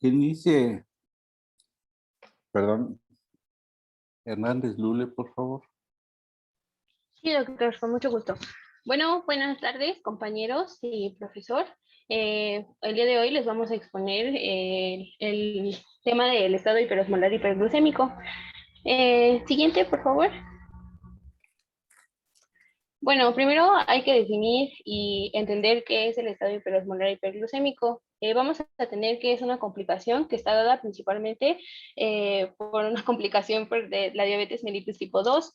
Que inicie, perdón, Hernández Lule, por favor. Sí, doctor, con mucho gusto. Bueno, buenas tardes, compañeros y profesor. El día de hoy les vamos a exponer el tema del estado hiperosmolar hiperglucémico. Siguiente, por favor. Bueno, primero hay que definir y entender qué es el estado hiperosmolar hiperglucémico. Vamos a tener que es una complicación que está dada principalmente por una complicación de la diabetes mellitus tipo 2.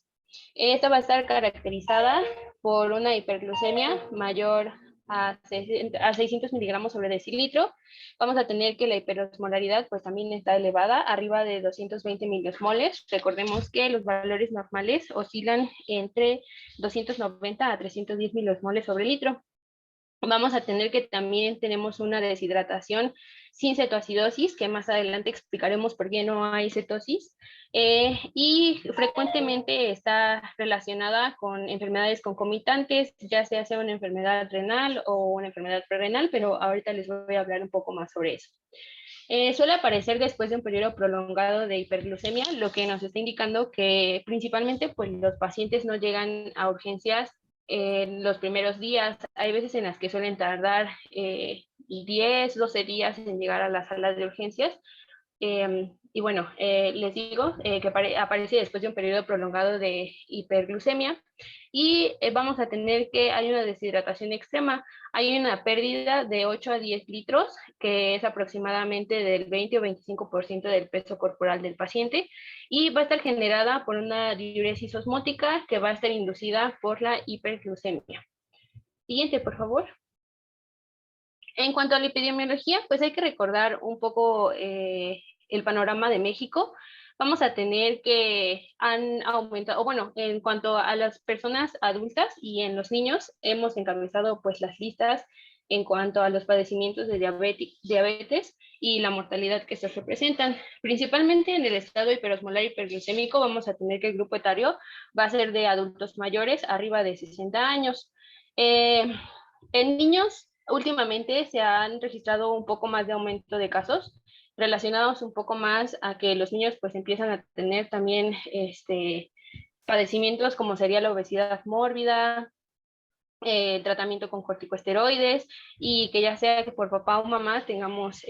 Esta va a estar caracterizada por una hiperglucemia mayor a 600 miligramos sobre decilitro. Vamos a tener que la hiperosmolaridad pues también está elevada, arriba de 220 miliosmoles. Recordemos que los valores normales oscilan entre 290 a 310 miliosmoles sobre litro. Vamos a tener que también tenemos una deshidratación sin cetoacidosis, que más adelante explicaremos por qué no hay cetosis, y frecuentemente está relacionada con enfermedades concomitantes, ya sea una enfermedad renal o una enfermedad prerrenal, pero ahorita les voy a hablar un poco más sobre eso. Suele aparecer después de un periodo prolongado de hiperglucemia, lo que nos está indicando que principalmente pues, los pacientes no llegan a urgencias en los primeros días. Hay veces en las que suelen tardar 10, 12 días en llegar a las salas de urgencias. Y bueno, les digo que aparece después de un periodo prolongado de hiperglucemia y vamos a tener que hay una deshidratación extrema, hay una pérdida de 8 a 10 litros, que es aproximadamente del 20 o 25% del peso corporal del paciente, y va a estar generada por una diuresis osmótica que va a estar inducida por la hiperglucemia. Siguiente, por favor. En cuanto a la epidemiología, pues hay que recordar un poco el panorama de México. Vamos a tener que han aumentado, o bueno, en cuanto a las personas adultas y en los niños, hemos encabezado pues las listas en cuanto a los padecimientos de diabetes y la mortalidad que se representan. Principalmente en el estado hiperosmolar hiperglucémico vamos a tener que el grupo etario va a ser de adultos mayores arriba de 60 años. En niños, últimamente se han registrado un poco más de aumento de casos relacionados un poco más a que los niños pues empiezan a tener también padecimientos como sería la obesidad mórbida, tratamiento con corticosteroides y que ya sea que por papá o mamá tengamos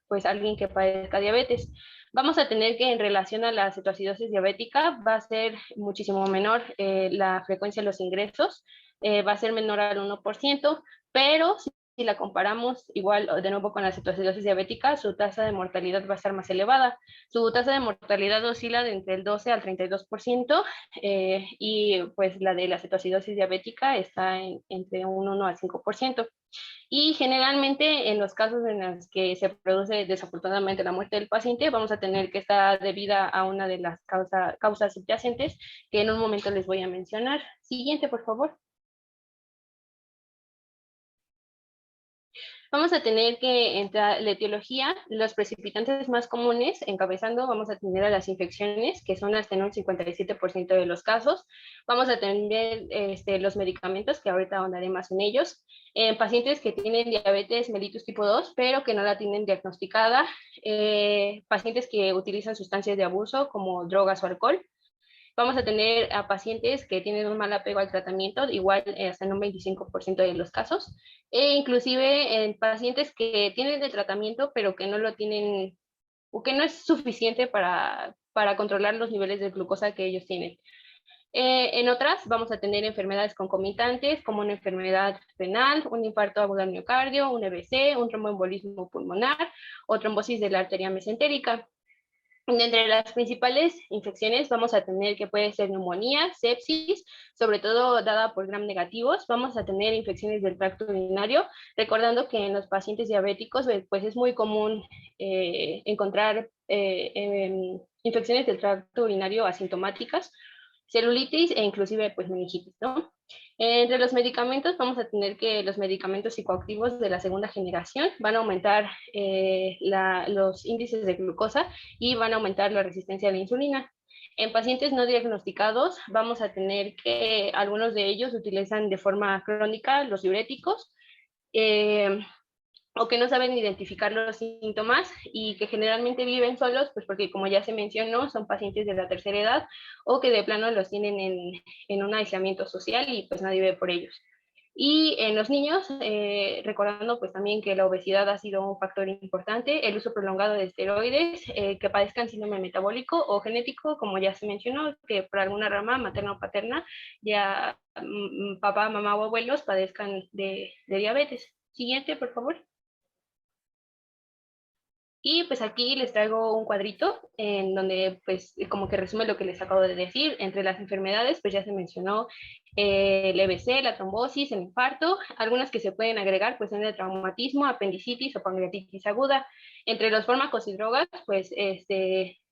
pues alguien que padezca diabetes. Vamos a tener que en relación a la cetoacidosis diabética va a ser muchísimo menor la frecuencia de los ingresos, va a ser menor al 1%, pero si la comparamos igual de nuevo con la cetoacidosis diabética, su tasa de mortalidad va a estar más elevada. Su tasa de mortalidad oscila de entre el 12 al 32%, y pues la de la cetoacidosis diabética está entre un 1 al 5%. Y generalmente en los casos en los que se produce desafortunadamente la muerte del paciente, vamos a tener que estar debida a una de las causas subyacentes que en un momento les voy a mencionar. Siguiente, por favor. Vamos a tener que entrar la etiología, los precipitantes más comunes, encabezando, vamos a tener a las infecciones, que son hasta en un 57% de los casos. Vamos a tener los medicamentos, que ahorita ahondaré más en ellos. Pacientes que tienen diabetes mellitus tipo 2, pero que no la tienen diagnosticada. Pacientes que utilizan sustancias de abuso, como drogas o alcohol. Vamos a tener a pacientes que tienen un mal apego al tratamiento, igual hasta en un 25% de los casos, e inclusive en pacientes que tienen de tratamiento, pero que no lo tienen, o que no es suficiente para controlar los niveles de glucosa que ellos tienen. En otras vamos a tener enfermedades concomitantes, como una enfermedad renal, un infarto agudo al miocardio, un EBC, un tromboembolismo pulmonar o trombosis de la arteria mesentérica. Entre las principales infecciones vamos a tener que puede ser neumonía, sepsis, sobre todo dada por gram negativos. Vamos a tener infecciones del tracto urinario, recordando que en los pacientes diabéticos pues es muy común encontrar infecciones del tracto urinario asintomáticas, celulitis e inclusive pues meningitis, ¿no? Entre los medicamentos vamos a tener que los medicamentos psicoactivos de la segunda generación van a aumentar los índices de glucosa y van a aumentar la resistencia a la insulina. En pacientes no diagnosticados vamos a tener que algunos de ellos utilizan de forma crónica los diuréticos. o que no saben identificar los síntomas y que generalmente viven solos, pues porque como ya se mencionó, son pacientes de la tercera edad o que de plano los tienen en un aislamiento social y pues nadie ve por ellos. Y en los niños, recordando pues también que la obesidad ha sido un factor importante, el uso prolongado de esteroides, que padezcan síndrome metabólico o genético, como ya se mencionó, que por alguna rama materna o paterna, ya papá, mamá o abuelos padezcan de diabetes. Siguiente, por favor. Y pues aquí les traigo un cuadrito en donde pues como que resume lo que les acabo de decir. Entre las enfermedades pues ya se mencionó el EBC, la trombosis, el infarto. Algunas que se pueden agregar pues son el traumatismo, apendicitis o pancreatitis aguda. Entre los fármacos y drogas pues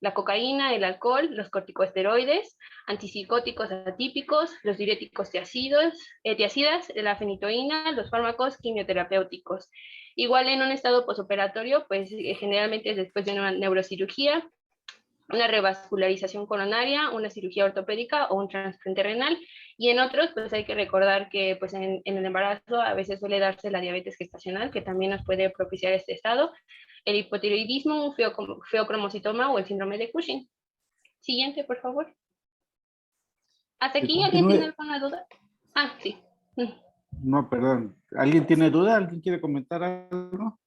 la cocaína, el alcohol, los corticosteroides, antipsicóticos atípicos, los diuréticos tiacidas, la fenitoína, los fármacos quimioterapéuticos. Igual en un estado posoperatorio, pues generalmente es después de una neurocirugía, una revascularización coronaria, una cirugía ortopédica o un trasplante renal. Y en otros, pues hay que recordar que pues en el embarazo a veces suele darse la diabetes gestacional, que también nos puede propiciar este estado, el hipotiroidismo, un feocromocitoma o el síndrome de Cushing. Siguiente, por favor. ¿Hasta Que aquí alguien tiene continúe. alguna duda? Ah, sí. No, perdón. ¿Alguien tiene duda? ¿Alguien quiere comentar algo?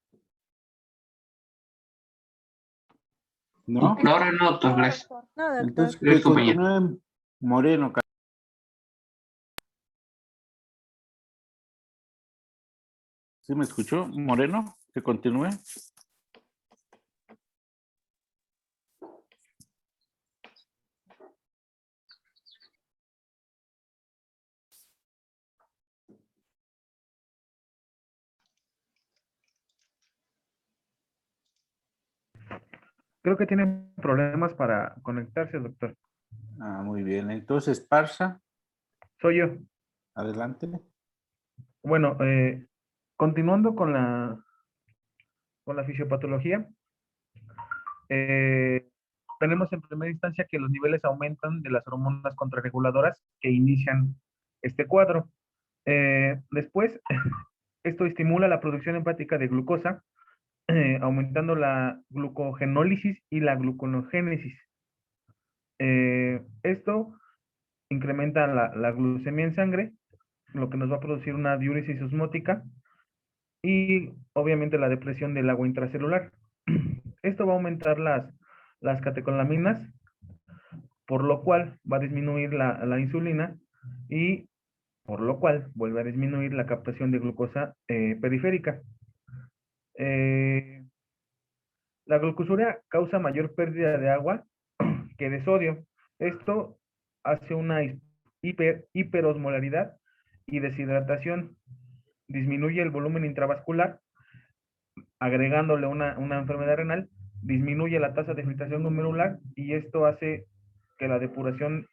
¿No? Por ahora no, doctor, gracias. No, doctor. Entonces, Gracias, que compañero. continúe Moreno. ¿Sí me escuchó? Moreno, que continúe. Creo que tiene problemas para conectarse, doctor. Ah, muy bien. Entonces, Parsa, Soy yo. adelante. Bueno, continuando con la fisiopatología, tenemos en primera instancia que los niveles aumentan de las hormonas contrarreguladoras que inician este cuadro. Después, esto estimula la producción hepática de glucosa, aumentando la glucogenólisis y la gluconogénesis. Esto incrementa la glucemia en sangre, lo que nos va a producir una diuresis osmótica y obviamente la depresión del agua intracelular. Esto va a aumentar las catecolaminas, por lo cual va a disminuir la insulina y por lo cual vuelve a disminuir la captación de glucosa periférica. La glucosuria causa mayor pérdida de agua que de sodio. Esto hace una hiperosmolaridad y deshidratación, disminuye el volumen intravascular, agregándole una enfermedad renal, disminuye la tasa de filtración glomerular y esto hace que la depuración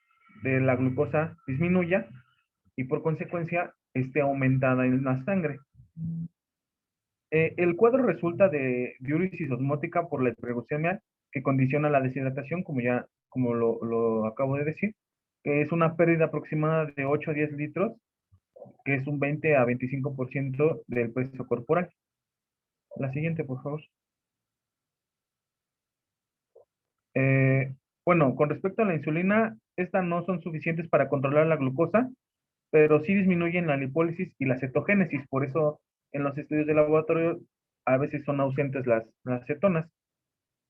de la glucosa disminuya y por consecuencia esté aumentada en la sangre. El cuadro resulta de diuresis osmótica por la hiperglucemia que condiciona la deshidratación, como lo acabo de decir, que es una pérdida aproximada de 8 a 10 litros, que es un 20 a 25% del peso corporal. La siguiente, por favor. Bueno, con respecto a la insulina, estas no son suficientes para controlar la glucosa, pero sí disminuyen la lipólisis y la cetogénesis. Por eso, en los estudios de laboratorio, a veces son ausentes las cetonas.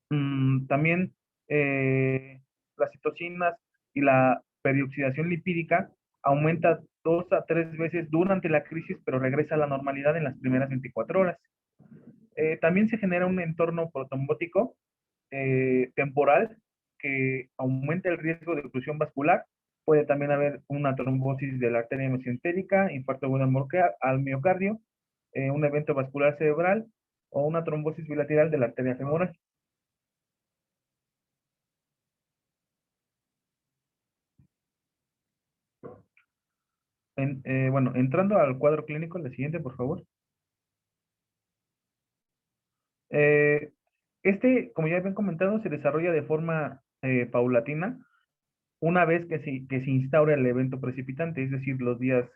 También las citocinas y la perioxidación lipídica aumenta 2 a 3 veces durante la crisis, pero regresa a la normalidad en las primeras 24 horas. También se genera un entorno protrombótico temporal que aumenta el riesgo de oclusión vascular. Puede también haber una trombosis de la arteria mesentérica, infarto agudo al miocardio, un evento vascular cerebral o una trombosis bilateral de la arteria femoral. Bueno, entrando al cuadro clínico, la siguiente, por favor. Eh, como ya habían comentado, se desarrolla de forma paulatina una vez que se instaura el evento precipitante, es decir, los días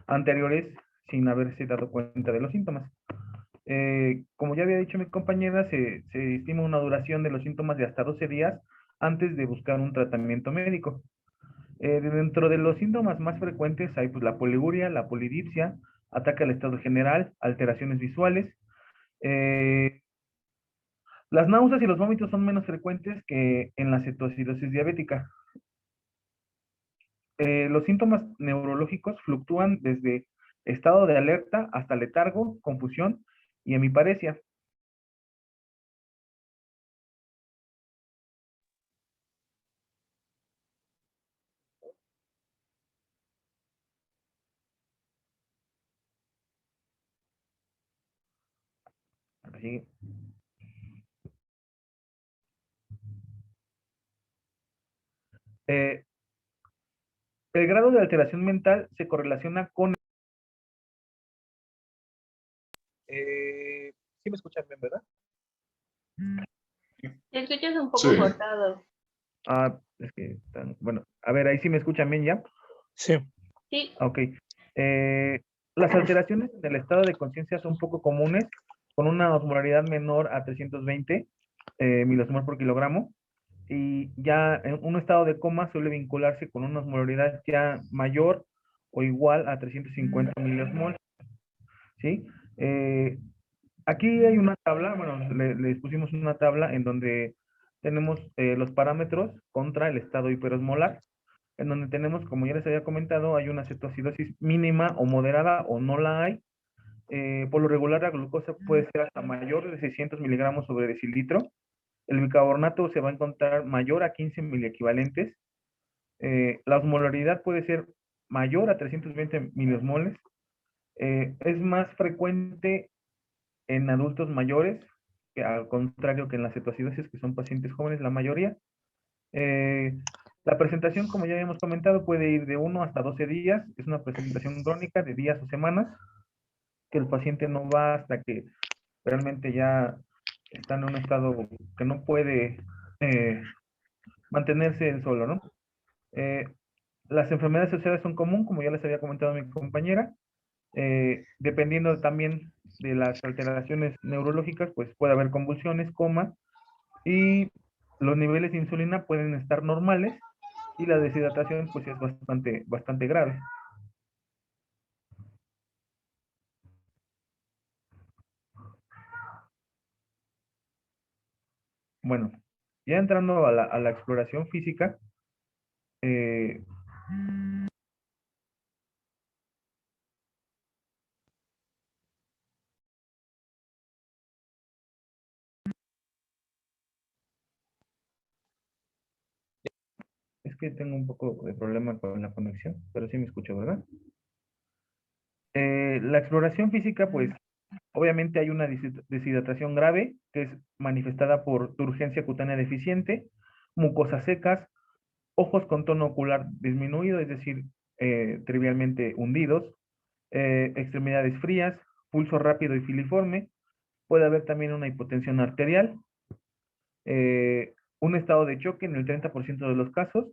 anteriores sin haberse dado cuenta de los síntomas. Como ya había dicho mi compañera, se estima una duración de los síntomas de hasta 12 días antes de buscar un tratamiento médico. Dentro de los síntomas más frecuentes hay pues, la poliguria, la polidipsia, ataque al estado general, alteraciones visuales. Las náuseas y los vómitos son menos frecuentes que en la cetoacidosis diabética. Los síntomas neurológicos fluctúan desde estado de alerta hasta letargo, confusión y hemiparesia. Así. Eh, el grado de alteración mental se correlaciona con... ¿Sí me escuchan bien, verdad? Te escuchas un poco Sí. cortado. Es que... Bueno, a ver, ahí sí me escuchan bien ya. Sí. Sí, Ok. Las alteraciones del estado de conciencia son poco comunes, con una osmolaridad menor a 320 milosmol por kilogramo, y ya en un estado de coma suele vincularse con una osmolaridad ya mayor o igual a 350 milosmol, ¿sí? Aquí hay una tabla, bueno, les pusimos una tabla en donde tenemos los parámetros contra el estado hiperosmolar, en donde tenemos, como ya les había comentado, hay una cetoacidosis mínima o moderada o no la hay. Por lo regular la glucosa puede ser hasta mayor de 600 miligramos sobre decilitro. El bicarbonato se va a encontrar mayor a 15 miliequivalentes. La osmolaridad puede ser mayor a 320 miliosmoles. Es más frecuente en adultos mayores, que al contrario que en las cetoacidosis, que son pacientes jóvenes, la mayoría. La presentación, como ya habíamos comentado, puede ir de 1 hasta 12 días. Es una presentación crónica de días o semanas, que el paciente no va hasta que realmente ya está en un estado que no puede mantenerse él solo, ¿no? Las enfermedades asociadas son comunes, como ya les había comentado mi compañera. Dependiendo también de las alteraciones neurológicas, pues puede haber convulsiones, coma, y los niveles de insulina pueden estar normales, y la deshidratación pues es bastante grave. Bueno, ya entrando a la exploración física, es que tengo un poco de problema con la conexión, pero sí me escucho, ¿verdad? La exploración física, pues, obviamente hay una deshidratación grave, que es manifestada por turgencia cutánea deficiente, mucosas secas, ojos con tono ocular disminuido, es decir, trivialmente hundidos, extremidades frías, pulso rápido y filiforme, puede haber también una hipotensión arterial, un estado de choque en el 30% de los casos,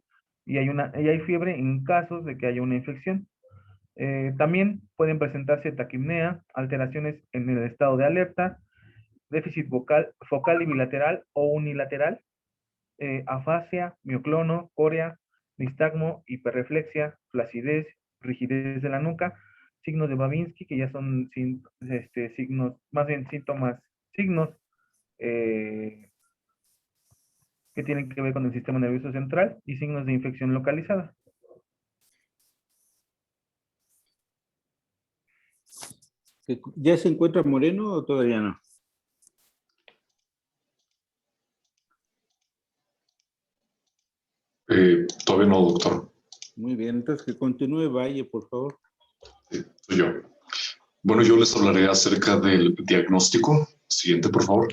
y hay fiebre en casos de que haya una infección. También pueden presentarse taquipnea, alteraciones en el estado de alerta, déficit focal y bilateral o unilateral, afasia, mioclono, corea, nistagmo, hiperreflexia, flacidez, rigidez de la nuca, signos de Babinski, que ya son signos, más bien signos que tienen que ver con el sistema nervioso central, y signos de infección localizada. ¿Ya se encuentra Moreno o todavía no? Todavía no, doctor. Muy bien, entonces que continúe Valle, por favor. Soy yo. Bueno, yo les hablaré acerca del diagnóstico. Siguiente, por favor.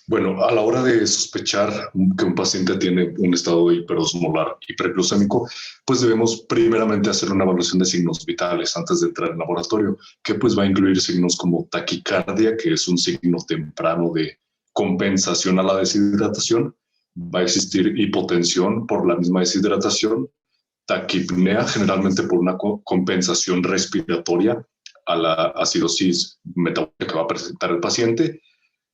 Bueno, a la hora de sospechar que un paciente tiene un estado hiperosmolar hiperglucémico, pues debemos primeramente hacer una evaluación de signos vitales antes de entrar al laboratorio, que pues va a incluir signos como taquicardia, que es un signo temprano de compensación a la deshidratación. Va a existir hipotensión por la misma deshidratación, taquipnea, generalmente por una compensación respiratoria, a la acidosis metabólica que va a presentar el paciente.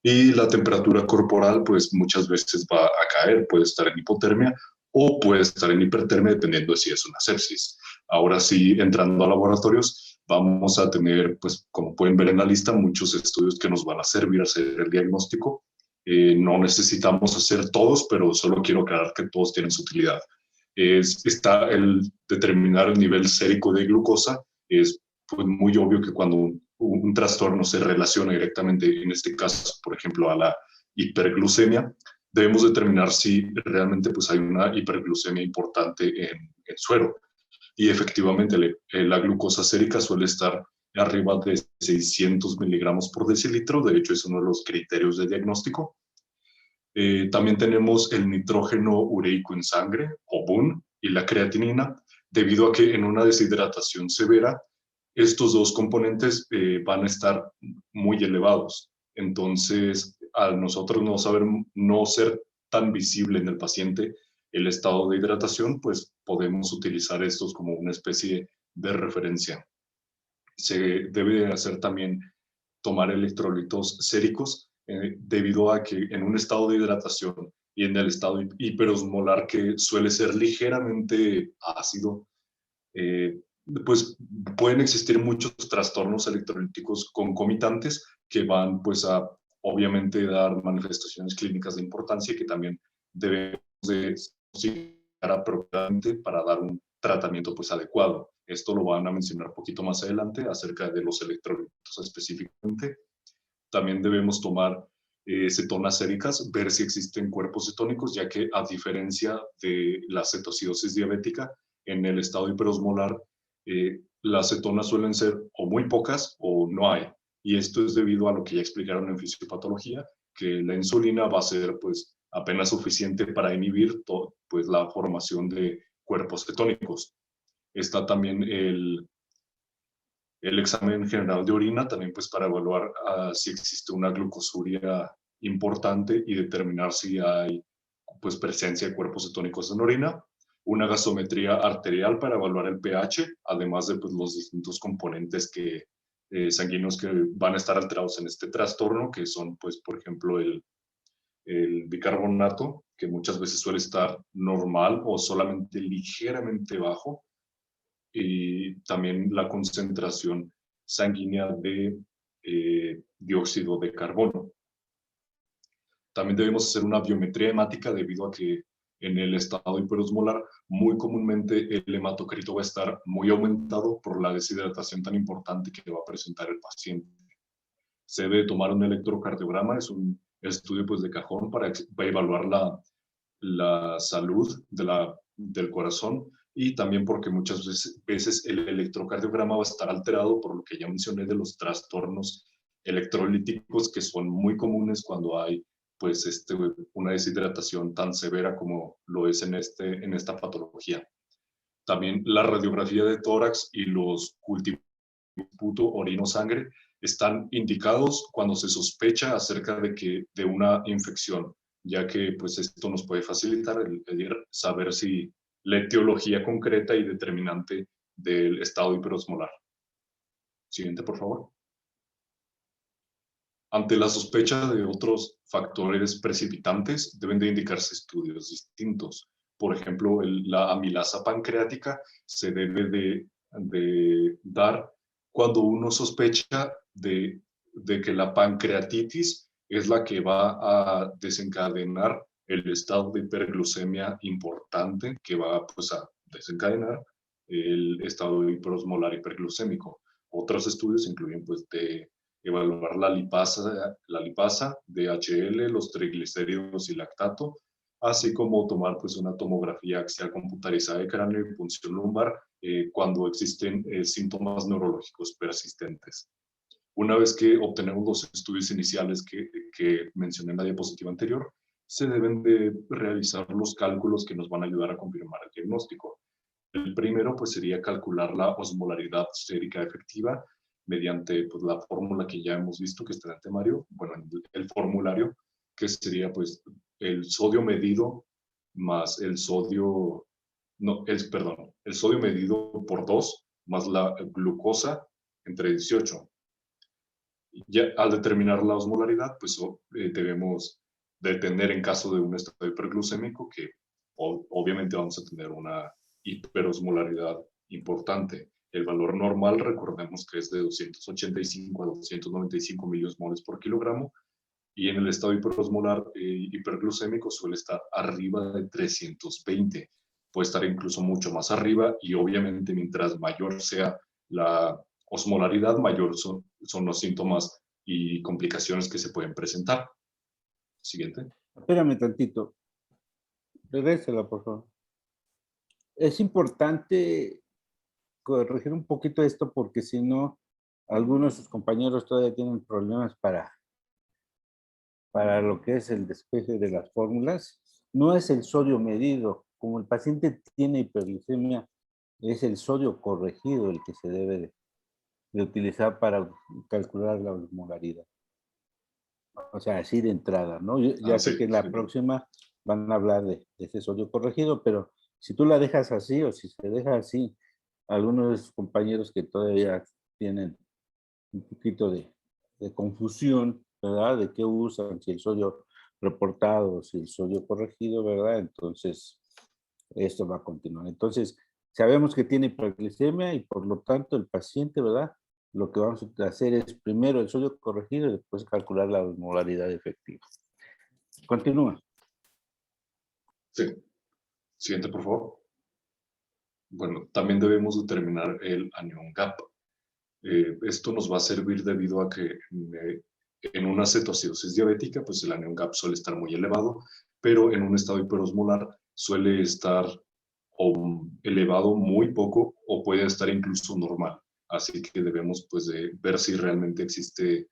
Y la temperatura corporal, pues muchas veces va a caer, puede estar en hipotermia o puede estar en hipertermia, dependiendo de si es una sepsis. Ahora sí, entrando a laboratorios, vamos a tener, pues como pueden ver en la lista, muchos estudios que nos van a servir a hacer el diagnóstico. No necesitamos hacer todos, pero solo quiero aclarar que todos tienen su utilidad. Está el determinar el nivel sérico de glucosa. Es pues, muy obvio que cuando un trastorno se relaciona directamente, en este caso, por ejemplo, a la hiperglucemia, debemos determinar si realmente pues, hay una hiperglucemia importante en suero. Y efectivamente, la glucosa sérica suele estar arriba de 600 miligramos por decilitro. De hecho, es uno de los criterios de diagnóstico. También tenemos el nitrógeno ureico en sangre, o BUN, y la creatinina, debido a que en una deshidratación severa, estos dos componentes van a estar muy elevados. Entonces, al nosotros no ser tan visible en el paciente el estado de hidratación, pues podemos utilizar estos como una especie de referencia. Se debe hacer también tomar electrolitos séricos debido a que en un estado de hidratación y en el estado hiperosmolar, que suele ser ligeramente ácido, pues pueden existir muchos trastornos electrolíticos concomitantes que van pues a obviamente dar manifestaciones clínicas de importancia y que también debemos de considerar apropiadamente para dar un tratamiento pues adecuado. Esto lo van a mencionar un poquito más adelante acerca de los electrolitos específicamente. También debemos tomar cetonas séricas, ver si existen cuerpos cetónicos, ya que a diferencia de la cetoacidosis diabética, en el estado hiperosmolar, las cetonas suelen ser o muy pocas o no hay. Y esto es debido a lo que ya explicaron en fisiopatología, que la insulina va a ser pues apenas suficiente para inhibir pues, la formación de cuerpos cetónicos. Está también el examen general de orina, también pues para evaluar si existe una glucosuria importante y determinar si hay pues presencia de cuerpos cetónicos en orina. Una gasometría arterial para evaluar el pH, además de pues, los distintos componentes sanguíneos que van a estar alterados en este trastorno, que son, pues, por ejemplo, el bicarbonato, que muchas veces suele estar normal o solamente ligeramente bajo, y también la concentración sanguínea de dióxido de carbono. También debemos hacer una biometría hemática debido a que en el estado hiperosmolar muy comúnmente el hematocrito va a estar muy aumentado por la deshidratación tan importante que va a presentar el paciente. Se debe tomar un electrocardiograma, es un estudio pues, de cajón para evaluar la salud del corazón, y también porque muchas veces el electrocardiograma va a estar alterado por lo que ya mencioné de los trastornos electrolíticos que son muy comunes cuando hay pues una deshidratación tan severa como lo es en esta patología. También la radiografía de tórax y los cultivos orino-sangre están indicados cuando se sospecha acerca de una infección, ya que pues esto nos puede facilitar el saber si la etiología concreta y determinante del estado hiperosmolar. Siguiente, por favor. Ante la sospecha de otros factores precipitantes, deben de indicarse estudios distintos. Por ejemplo, la amilasa pancreática se debe de dar cuando uno sospecha de que la pancreatitis es la que va a desencadenar el estado de hiperglucemia importante que va pues, a desencadenar el estado hiperosmolar hiperglucémico. Otros estudios incluyen pues, de evaluar la lipasa, DHL, los triglicéridos y lactato, así como tomar pues, una tomografía axial computarizada de cráneo y punción lumbar cuando existen síntomas neurológicos persistentes. Una vez que obtenemos los estudios iniciales que mencioné en la diapositiva anterior, se deben de realizar los cálculos que nos van a ayudar a confirmar el diagnóstico. El primero pues, sería calcular la osmolaridad sérica efectiva mediante pues, la fórmula que ya hemos visto que está en el temario, bueno, el formulario, que sería pues el sodio medido más el sodio medido por 2 más la glucosa entre 18. Ya al determinar la osmolaridad, pues debemos detener en caso de un estado hiperglucémico que obviamente vamos a tener una hiperosmolaridad importante. El valor normal, recordemos que es de 285 a 295 miliosmoles por kilogramo, y en el estado hiperosmolar hiperglucémico suele estar arriba de 320. Puede estar incluso mucho más arriba, y obviamente mientras mayor sea la osmolaridad, mayor son los síntomas y complicaciones que se pueden presentar. Siguiente. Espérame tantito. Regrésela, por favor. Es importante corregir un poquito esto porque si no, algunos de sus compañeros todavía tienen problemas para lo que es el despeje de las fórmulas. No es el sodio medido. Como el paciente tiene hiperglicemia, es el sodio corregido el que se debe de utilizar para calcular la osmolaridad. O sea, así de entrada, ¿no? Ya sé Sí, que la próxima van a hablar de ese sodio corregido, pero si tú la dejas así o si se deja así, algunos de sus compañeros que todavía tienen un poquito de confusión, ¿verdad? De qué usan, si el sodio reportado o si el sodio corregido, ¿verdad? Entonces, esto va a continuar. Entonces, sabemos que tiene hiperglicemia y por lo tanto el paciente, ¿verdad? Lo que vamos a hacer es primero el sodio corregido y después calcular la osmolaridad efectiva. Continúa. Sí. Siguiente, por favor. Bueno, también debemos determinar el anion gap. Esto nos va a servir debido a que en una cetoacidosis diabética, pues el anion gap suele estar muy elevado, pero en un estado hiperosmolar suele estar elevado muy poco o puede estar incluso normal. Así que debemos pues de ver si realmente existe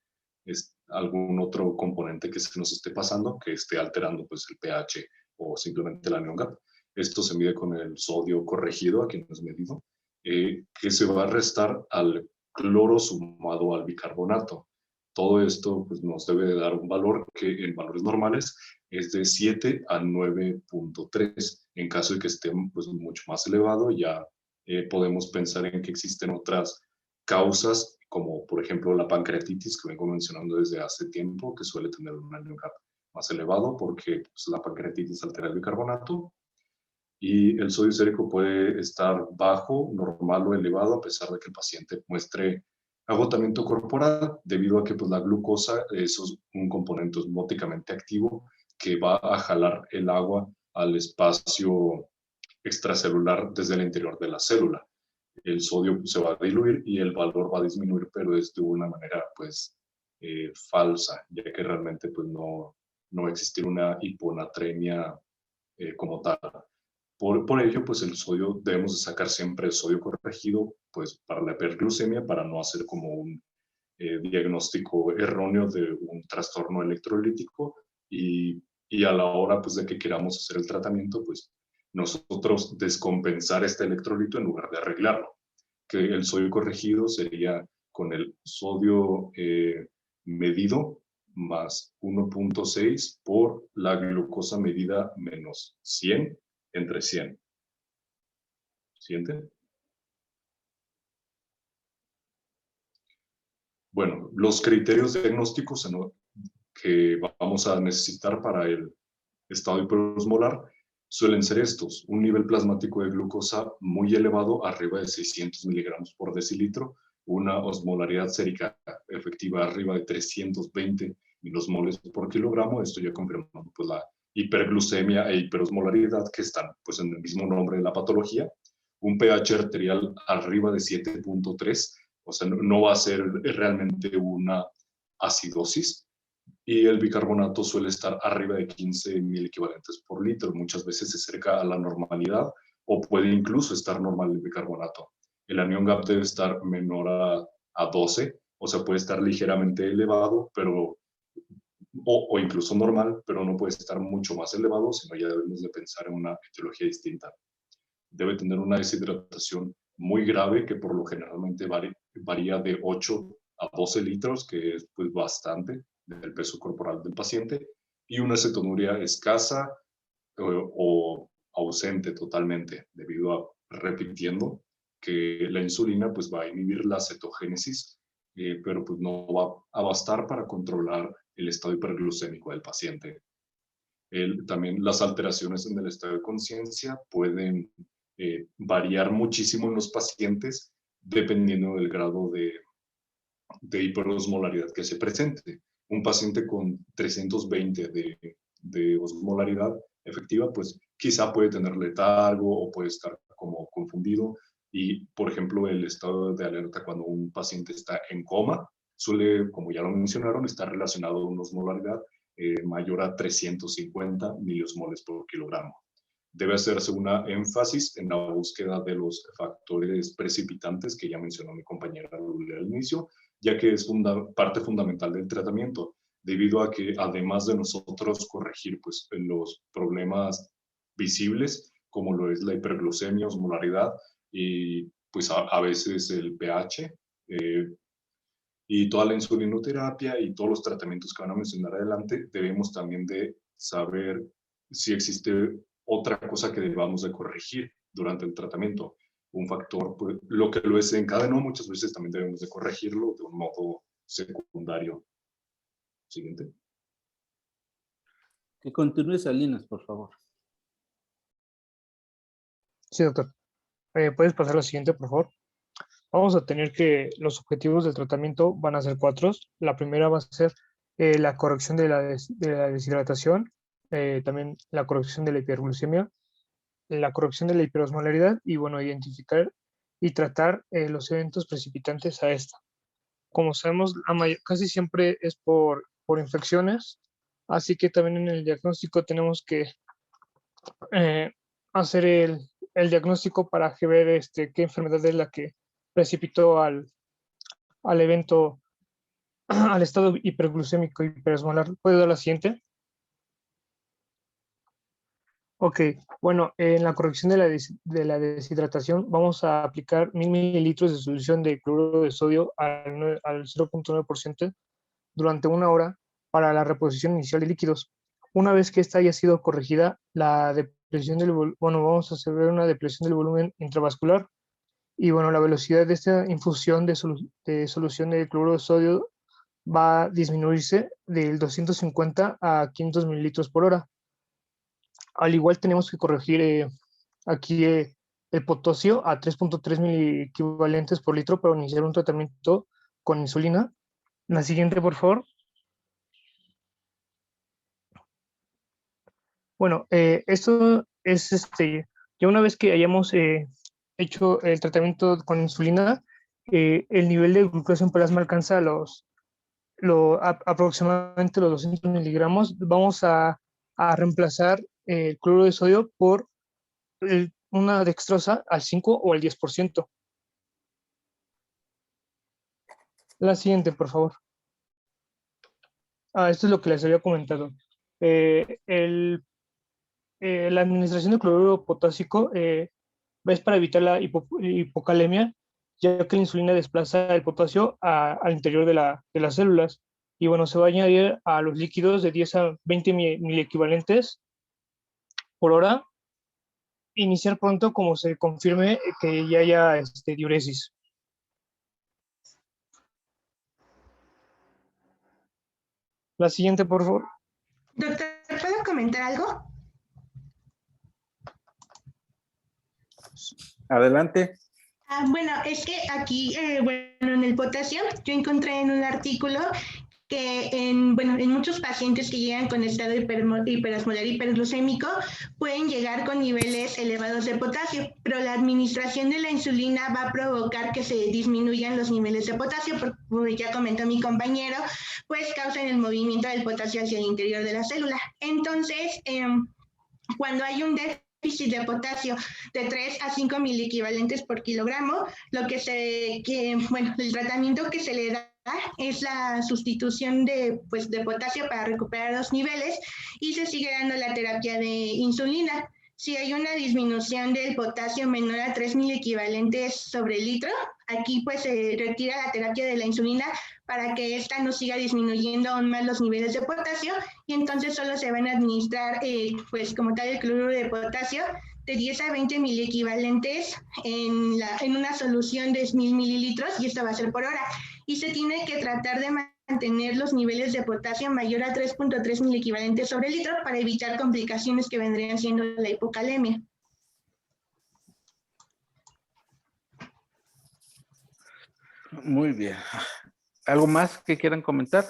algún otro componente que se nos esté pasando, que esté alterando pues el pH o simplemente el anion gap. Esto se mide con el sodio corregido, aquí no es medido, que se va a restar al cloro sumado al bicarbonato. Todo esto pues, nos debe de dar un valor que en valores normales es de 7 a 9.3. En caso de que esté pues, mucho más elevado, ya podemos pensar en que existen otras causas, como por ejemplo la pancreatitis, que vengo mencionando desde hace tiempo, que suele tener un anion gap más elevado porque pues, la pancreatitis altera el bicarbonato. Y el sodio sérico puede estar bajo, normal o elevado, a pesar de que el paciente muestre agotamiento corporal, debido a que pues, la glucosa es un componente osmóticamente activo que va a jalar el agua al espacio extracelular desde el interior de la célula. El sodio se va a diluir y el valor va a disminuir, pero es de una manera pues falsa, ya que realmente pues no va a existir una hiponatremia como tal. Por ello, pues el sodio, debemos de sacar siempre el sodio corregido, pues para la hiperglucemia, para no hacer como un diagnóstico erróneo de un trastorno electrolítico y a la hora pues de que queramos hacer el tratamiento, pues nosotros descompensar este electrolito en lugar de arreglarlo. Que el sodio corregido sería con el sodio medido más 1.6 por la glucosa medida menos 100 entre 100. Siguiente. Bueno, los criterios diagnósticos que vamos a necesitar para el estado hiperosmolar suelen ser estos: un nivel plasmático de glucosa muy elevado, arriba de 600 miligramos por decilitro, una osmolaridad sérica efectiva arriba de 320 milosmoles por kilogramo, esto ya confirmando pues, la hiperglucemia e hiperosmolaridad que están pues, en el mismo nombre de la patología, un pH arterial arriba de 7.3, o sea, no va a ser realmente una acidosis, y el bicarbonato suele estar arriba de 15.000 equivalentes por litro. Muchas veces se acerca a la normalidad o puede incluso estar normal el bicarbonato. El anion gap debe estar menor a 12, o sea, puede estar ligeramente elevado, pero o incluso normal, pero no puede estar mucho más elevado, sino ya debemos de pensar en una etiología distinta. Debe tener una deshidratación muy grave, que por lo generalmente varía de 8 a 12 litros, que es pues, bastante del peso corporal del paciente, y una cetonuria escasa o ausente totalmente, debido a, repitiendo, que la insulina pues va a inhibir la cetogénesis, pero pues no va a bastar para controlar el estado hiperglucémico del paciente. También las alteraciones en el estado de conciencia pueden variar muchísimo en los pacientes dependiendo del grado de hiperosmolaridad que se presente. Un paciente con 320 de osmolaridad efectiva, pues quizá puede tener letargo o puede estar como confundido. Y, por ejemplo, el estado de alerta cuando un paciente está en coma suele, como ya lo mencionaron, estar relacionado a una osmolaridad mayor a 350 miliosmoles por kilogramo. Debe hacerse una énfasis en la búsqueda de los factores precipitantes que ya mencionó mi compañera Luli al inicio, ya que es parte fundamental del tratamiento, debido a que además de nosotros corregir pues, los problemas visibles, como lo es la hiperglucemia, osmolaridad y pues a veces el pH, y toda la insulinoterapia y todos los tratamientos que van a mencionar adelante, debemos también de saber si existe otra cosa que debamos de corregir durante el tratamiento. Un factor, pues, lo que lo desencadenó, muchas veces también debemos de corregirlo de un modo secundario. Siguiente. Que continúe Salinas, por favor. Sí, doctor. ¿Puedes pasar a la siguiente, por favor? Vamos a tener que los objetivos del tratamiento van a ser 4. La primera va a ser la corrección de la deshidratación, también la corrección de la hiperglucemia, la corrección de la hiperosmolaridad y, bueno, identificar y tratar los eventos precipitantes a esta. Como sabemos, casi siempre es por infecciones, así que también en el diagnóstico tenemos que hacer el diagnóstico para ver qué enfermedad es la que precipitó al evento, al estado hiperglucémico y hiperosmolar. ¿Puede dar la siguiente? Ok, bueno, en la corrección de la deshidratación vamos a aplicar 1000 mililitros de solución de cloruro de sodio al 0.9% durante 1 hora para la reposición inicial de líquidos. Una vez que esta haya sido corregida, la depresión vamos a hacer una depresión del volumen intravascular y, bueno, la velocidad de esta infusión de solución de cloruro de sodio va a disminuirse del 250 a 500 mililitros por hora. Al igual tenemos que corregir aquí el potasio a 3.3 miliequivalentes por litro para iniciar un tratamiento con insulina. La siguiente, por favor. Bueno, esto es ya una vez que hayamos hecho el tratamiento con insulina, el nivel de glucosa en plasma alcanza aproximadamente los 200 miligramos. Vamos a reemplazar el cloruro de sodio por una dextrosa al 5 o al 10%. La siguiente, por favor. Esto es lo que les había comentado. La administración de cloruro potásico es para evitar la hipocalemia, ya que la insulina desplaza el potasio al interior de las células. Y, bueno, se va a añadir a los líquidos de 10 a 20 miliequivalentes por hora. Iniciar pronto como se confirme que ya haya diuresis. La siguiente, por favor. Doctor, ¿puedo comentar algo? Adelante. Bueno, es que aquí, en el potasio, yo encontré en un artículo que en muchos pacientes que llegan con estado hiperosmolar hiperglucémico pueden llegar con niveles elevados de potasio, pero la administración de la insulina va a provocar que se disminuyan los niveles de potasio, porque, como ya comentó mi compañero, pues causan el movimiento del potasio hacia el interior de la célula. Entonces, cuando hay un déficit de potasio de 3 a 5 miliequivalentes por kilogramo, el tratamiento que se le da es la sustitución de potasio para recuperar los niveles y se sigue dando la terapia de insulina. Si hay una disminución del potasio menor a 3 miliequivalentes sobre litro, aquí pues se retira la terapia de la insulina para que esta no siga disminuyendo aún más los niveles de potasio y entonces solo se van a administrar como tal el cloruro de potasio de 10 a 20 miliequivalentes en una solución de 1000 mililitros, y esto va a ser por hora. Y se tiene que tratar de mantener los niveles de potasio mayor a 3.3 miliequivalentes sobre litro para evitar complicaciones que vendrían siendo la hipocalemia. Muy bien. ¿Algo más que quieran comentar?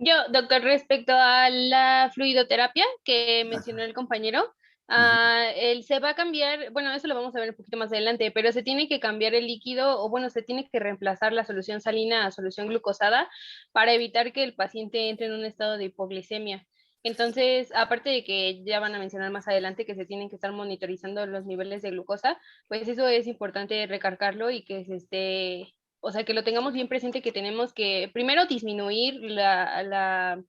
Yo, doctor, respecto a la fluidoterapia que mencionó el compañero, se va a cambiar, bueno, eso lo vamos a ver un poquito más adelante, pero se tiene que cambiar el líquido, o bueno, se tiene que reemplazar la solución salina a solución glucosada para evitar que el paciente entre en un estado de hipoglicemia. Entonces, aparte de que ya van a mencionar más adelante que se tienen que estar monitorizando los niveles de glucosa, pues eso es importante recargarlo y que se esté, o sea, que lo tengamos bien presente, que tenemos que primero disminuir la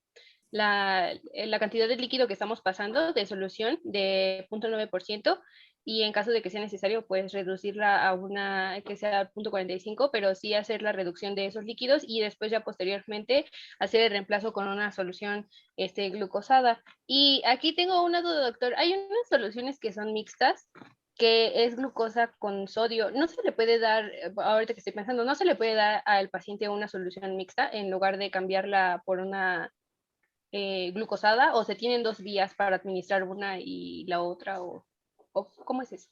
cantidad de líquido que estamos pasando de solución de 0.9%, y en caso de que sea necesario, pues reducirla a una que sea 0.45, pero sí hacer la reducción de esos líquidos y después ya posteriormente hacer el reemplazo con una solución glucosada. Y aquí tengo una duda, doctor. Hay unas soluciones que son mixtas, que es glucosa con sodio. No se le puede dar, ahorita que estoy pensando, no se le puede dar al paciente una solución mixta en lugar de cambiarla por una glucosada, o se tienen dos vías para administrar una y la otra, o ¿cómo es eso?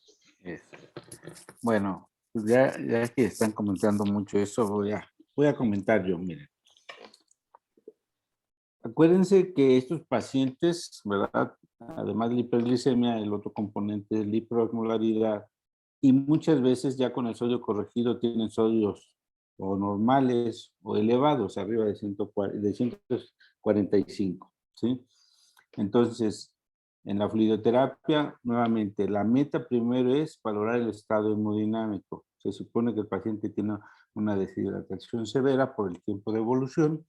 Bueno, pues ya que están comentando mucho eso, voy a comentar yo, miren. Acuérdense que estos pacientes, ¿verdad? Además de la hiperglicemia, el otro componente es la hiperosmolaridad, y muchas veces ya con el sodio corregido tienen sodios o normales o elevados, arriba de 145, ¿sí? Entonces, en la fluidoterapia, nuevamente, la meta primero es valorar el estado hemodinámico. Se supone que el paciente tiene una deshidratación severa por el tiempo de evolución.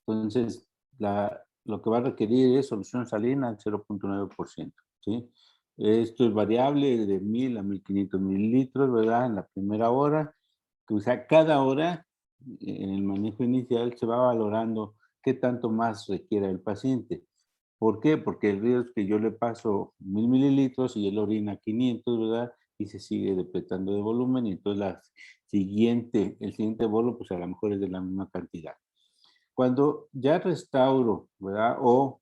Entonces, lo que va a requerir es solución salina al 0.9%, ¿sí? Esto es variable de 1000 a 1500 mililitros, ¿verdad? En la primera hora. O sea, cada hora, en el manejo inicial, se va valorando qué tanto más requiere el paciente. ¿Por qué? Porque el riesgo es que yo le paso 1000 mililitros y él orina 500, ¿verdad? Y se sigue depletando de volumen, y entonces el siguiente bolo, pues a lo mejor es de la misma cantidad. Cuando ya restauro, ¿verdad? O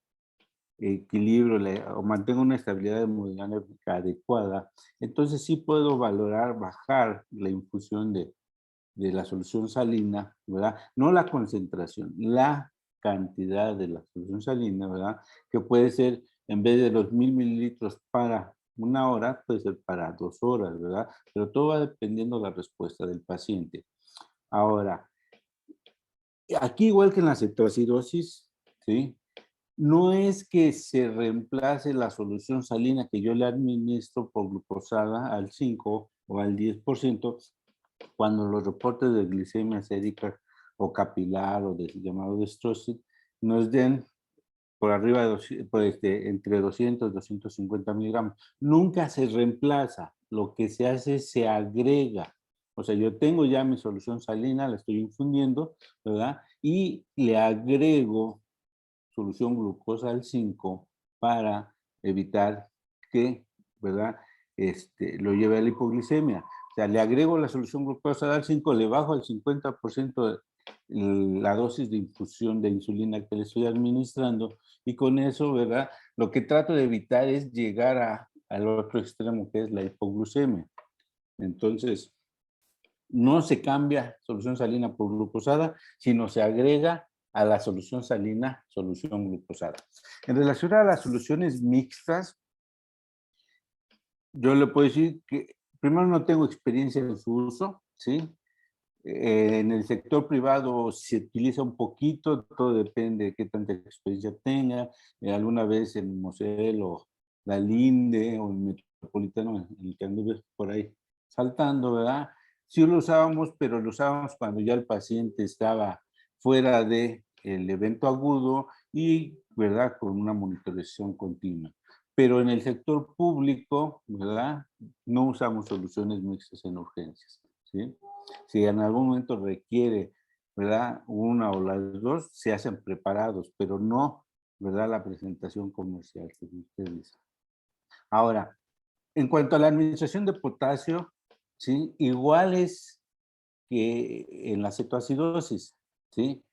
equilibrio o mantengo una estabilidad hemodinámica adecuada, entonces sí puedo valorar bajar la infusión de la solución salina, ¿verdad? No la concentración, la cantidad de la solución salina, ¿verdad? Que puede ser, en vez de los 1000 mililitros para una hora, puede ser para 2 horas, ¿verdad? Pero todo va dependiendo de la respuesta del paciente. Ahora, aquí igual que en la cetoacidosis, ¿sí? No es que se reemplace la solución salina que yo le administro por glucosada al 5 o al 10%, cuando los reportes de glicemia sérica o capilar o llamado de Stroessel nos den por arriba de entre 200 y 250 miligramos. Nunca se reemplaza, lo que se hace es se agrega. O sea, yo tengo ya mi solución salina, la estoy infundiendo, ¿verdad? Y le agrego solución glucosa al 5 para evitar que, ¿verdad? Lo lleve a la hipoglicemia. O sea, le agrego la solución glucosa al 5, le bajo al 50% la dosis de infusión de insulina que le estoy administrando, y con eso, ¿verdad? Lo que trato de evitar es llegar al otro extremo, que es la hipoglucemia. Entonces, no se cambia solución salina por glucosada, sino se agrega a la solución salina solución glucosada. En relación a las soluciones mixtas, yo le puedo decir que primero no tengo experiencia en su uso, ¿sí? En el sector privado se utiliza un poquito, todo depende de qué tanta experiencia tenga. Alguna vez en Mosel o la Linde o el Metropolitano, en el que anduve por ahí saltando, ¿verdad? Sí lo usábamos, pero lo usábamos cuando ya el paciente estaba fuera del evento agudo y, ¿verdad?, con una monitorización continua. Pero en el sector público, ¿verdad?, no usamos soluciones mixtas en urgencias, ¿sí? Si en algún momento requiere, ¿verdad?, una o las dos, se hacen preparados, pero no ¿verdad? La presentación comercial que usted dice. Ahora, en cuanto a la administración de potasio, ¿sí? Igual es que en la cetoacidosis, ¿sí?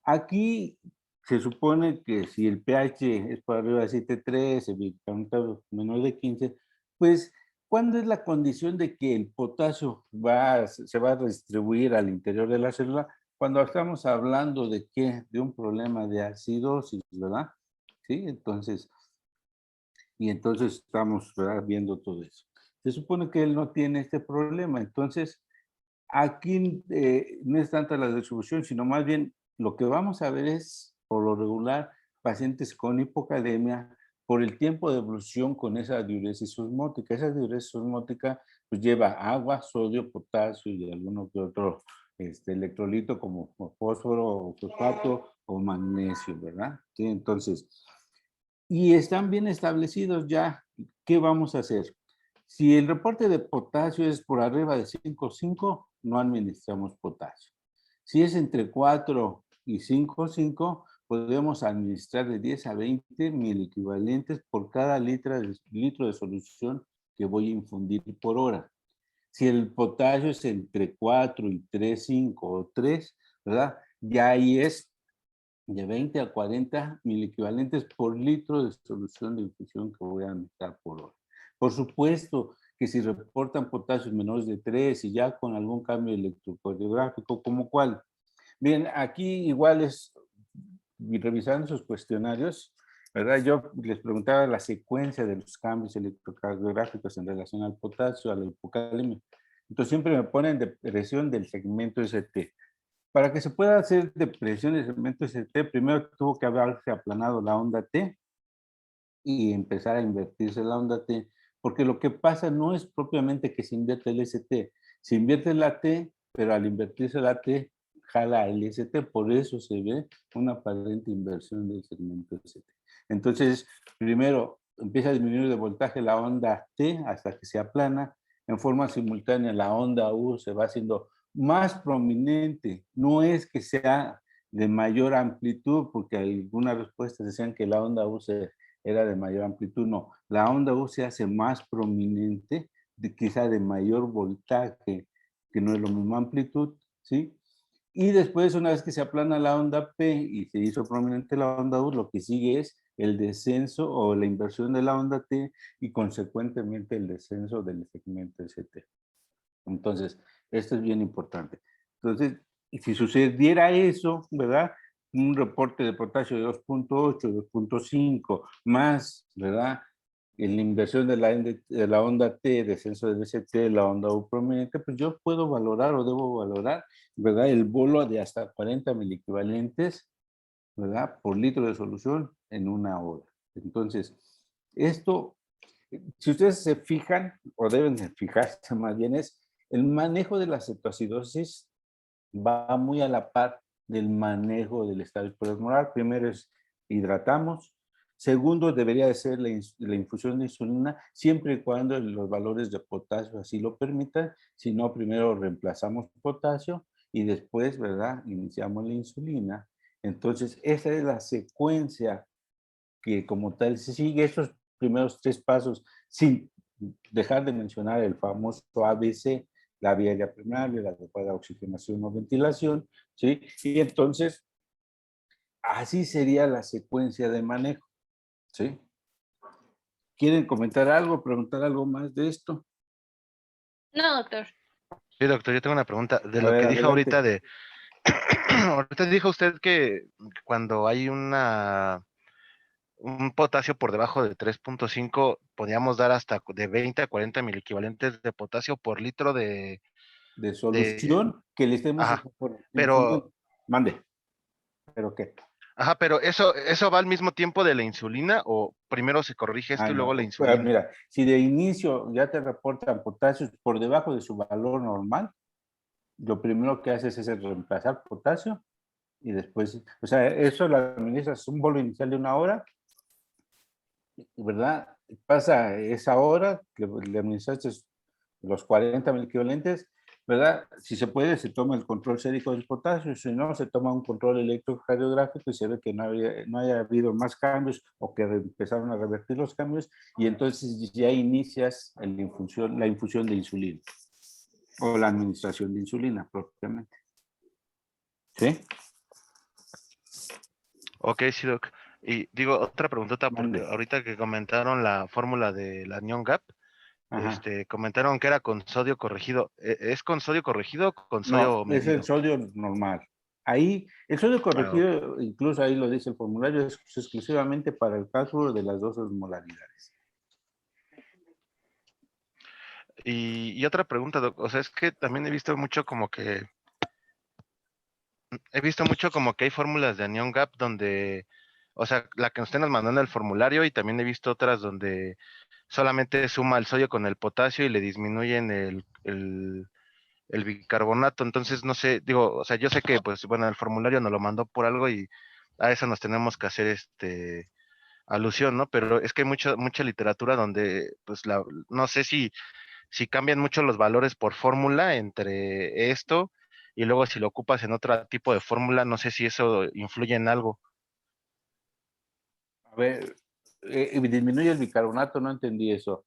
Aquí se supone que si el pH es por arriba de 7.3, el bicarbonato menor de 15, pues, ¿cuándo es la condición de que el potasio se va a distribuir al interior de la célula? Cuando estamos hablando de ¿qué? De un problema de acidosis, ¿verdad? ¿Sí? Entonces estamos, ¿verdad?, viendo todo eso. Se supone que él no tiene este problema, entonces aquí no es tanta la distribución, sino más bien lo que vamos a ver es, por lo regular, pacientes con hipocalemia por el tiempo de evolución con esa diuresis osmótica. Esa diuresis osmótica pues lleva agua, sodio, potasio y alguno que otro electrolito como fósforo o fosfato o magnesio, ¿verdad? Sí, entonces, y están bien establecidos ya. ¿Qué vamos a hacer? Si el reporte de potasio es por arriba de 5,5, no administramos potasio. Si es entre 4 y 5,5, podemos administrar de 10 a 20 miliequivalentes por cada litro de solución que voy a infundir por hora. Si el potasio es entre 4 y 3,5 o 3, ¿verdad? Ya ahí es de 20 a 40 miliequivalentes por litro de solución de infusión que voy a administrar por hora. Por supuesto que si reportan potasios menores de 3 y ya con algún cambio electrocardiográfico, ¿como cuál? Bien, aquí igual es, revisando sus cuestionarios, ¿verdad? Yo les preguntaba la secuencia de los cambios electrocardiográficos en relación al potasio, a la hipocalemia. Entonces siempre me ponen depresión del segmento ST. Para que se pueda hacer depresión del segmento ST, primero tuvo que haberse aplanado la onda T y empezar a invertirse la onda T, porque lo que pasa no es propiamente que se invierte el ST, se invierte la T, pero al invertirse la T, jala el ST, por eso se ve una aparente inversión del segmento ST. Entonces, primero empieza a disminuir de voltaje la onda T hasta que se aplana, en forma simultánea la onda U se va haciendo más prominente, no es que sea de mayor amplitud, porque algunas respuestas decían que la onda U era de mayor amplitud, no, la onda U se hace más prominente, quizá de mayor voltaje, que no es lo mismo amplitud, ¿sí? Y después, una vez que se aplana la onda P y se hizo prominente la onda U, lo que sigue es el descenso o la inversión de la onda T y consecuentemente el descenso del segmento ST. Entonces, esto es bien importante. Entonces, si sucediera eso, ¿verdad? Un reporte de potasio de 2,8, 2,5, más, ¿verdad? En la inversión de la onda T, descenso del ST, la onda U prominente, pues yo puedo valorar o debo valorar, ¿verdad? El bolo de hasta 40 miliequivalentes, ¿verdad? Por litro de solución en una hora. Entonces, esto, si ustedes se fijan, o deben de fijarse más bien, es el manejo de la cetoacidosis va muy a la par del manejo del estado hiperosmolar. Primero es hidratamos. Segundo, debería de ser la infusión de insulina, siempre y cuando los valores de potasio así lo permitan. Si no, primero reemplazamos potasio y después, ¿verdad?, iniciamos la insulina. Entonces, esa es la secuencia que como tal se sigue esos primeros 3 pasos sin dejar de mencionar el famoso ABC, la vía aérea permeable, la adecuada oxigenación o ventilación, ¿sí? Y entonces, así sería la secuencia de manejo, ¿sí? ¿Quieren comentar algo, preguntar algo más de esto? No, doctor. Sí, doctor, yo tengo una pregunta. De A lo ver, que dijo adelante. ahorita de... ahorita dijo usted que cuando hay un potasio por debajo de 3,5, podríamos dar hasta de 20 a 40 miliequivalentes de potasio por litro de... De solución que le estemos Ajá, infundiendo. pero... Mande. ¿Pero qué? Ajá, pero ¿eso va al mismo tiempo de la insulina o primero se corrige esto Ah, y luego la no. insulina? Mira, si de inicio ya te reportan potasios por debajo de su valor normal, lo primero que haces es reemplazar potasio y después, o sea, eso lo administras un bolo inicial de 1 hora, ¿verdad? Pasa esa hora, le administraste los 40 mil equivalentes, ¿verdad? Si se puede, se toma el control sérico del potasio, si no, se toma un control electrocardiográfico y se ve que no haya habido más cambios o que empezaron a revertir los cambios, y entonces ya inicias la infusión de insulina o la administración de insulina propiamente. ¿Sí? Ok, sí, Doc. Y digo, otra preguntota, porque Mande. ahorita que comentaron la fórmula de la Neon Gap, Ajá. comentaron que era con sodio corregido. ¿Es con sodio corregido o con No, sodio es el medido? sodio normal. Ahí, el sodio Ah, ok. corregido, incluso ahí lo dice el formulario, es exclusivamente para el cálculo de las dos osmolaridades. Y otra pregunta, Doc. O sea, es que también he visto mucho como que hay fórmulas de Neon Gap donde, o sea, la que usted nos mandó en el formulario, y también he visto otras donde solamente suma el sodio con el potasio y le disminuyen el bicarbonato. Entonces, no sé, digo, o sea, yo sé que, pues, bueno, el formulario nos lo mandó por algo y a eso nos tenemos que hacer alusión, ¿no? Pero es que hay mucha literatura donde, pues, no sé si cambian mucho los valores por fórmula entre esto, y luego si lo ocupas en otro tipo de fórmula, no sé si eso influye en algo. A ver, disminuye el bicarbonato, no entendí eso.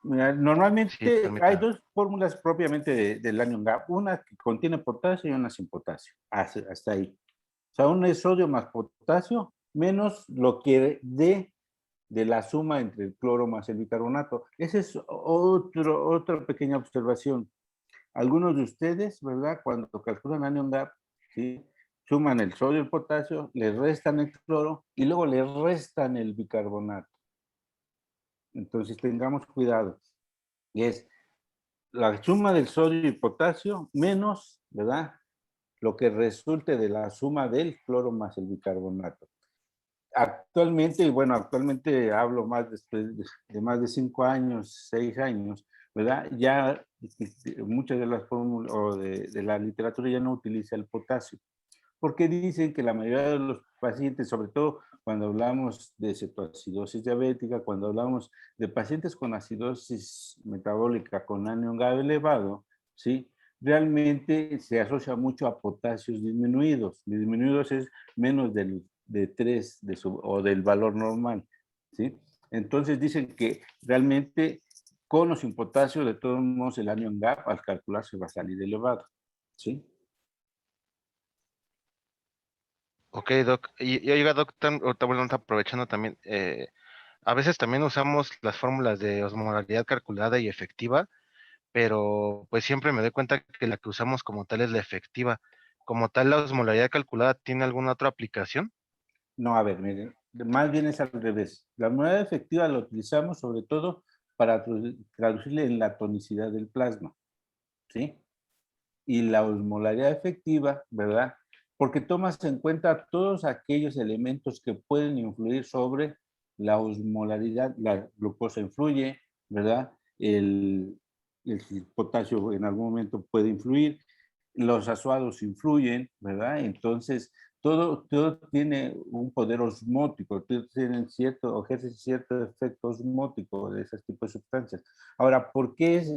Mira, Sí, normalmente hay permítame. dos fórmulas propiamente del Anion Gap, una que contiene potasio y una sin potasio, hasta ahí. O sea, una es sodio más potasio, menos lo que de la suma entre el cloro más el bicarbonato. Esa es otra pequeña observación. Algunos de ustedes, ¿verdad? Cuando calculan Anion Gap, ¿sí? Suman el sodio y el potasio, le restan el cloro y luego le restan el bicarbonato. Entonces tengamos cuidado. Y es la suma del sodio y potasio menos, ¿verdad? Lo que resulte de la suma del cloro más el bicarbonato. Actualmente, y bueno, actualmente hablo más después de más de 5 años, 6 años, ¿verdad? Ya muchas de las fórmulas o de la literatura ya no utiliza el potasio, porque dicen que la mayoría de los pacientes, sobre todo cuando hablamos de cetoacidosis diabética, cuando hablamos de pacientes con acidosis metabólica con anion GAB elevado, ¿sí? Realmente se asocia mucho a potasios disminuidos. Disminuidos es menos de 3 o del valor normal, ¿sí? Entonces dicen que realmente con o sin potasio, de todos modos, el anion GAP al calcularse va a salir elevado, ¿sí? Ok, Doc. Y oiga, Doc, ahorita, bueno, aprovechando también, a veces también usamos las fórmulas de osmolaridad calculada y efectiva, pero pues siempre me doy cuenta que la que usamos como tal es la efectiva. Como tal, la osmolaridad calculada, ¿tiene alguna otra aplicación? No, a ver, miren, más bien es al revés. La moneda efectiva la utilizamos sobre todo para traducirle en la tonicidad del plasma, ¿sí? Y la osmolaridad efectiva, ¿verdad? Porque tomas en cuenta todos aquellos elementos que pueden influir sobre la osmolaridad. La glucosa influye, ¿verdad? El potasio en algún momento puede influir, los azuados influyen, ¿verdad? Entonces, todo tiene un poder osmótico, tienen ejerce cierto efecto osmótico de ese tipo de sustancias. Ahora, ¿por qué es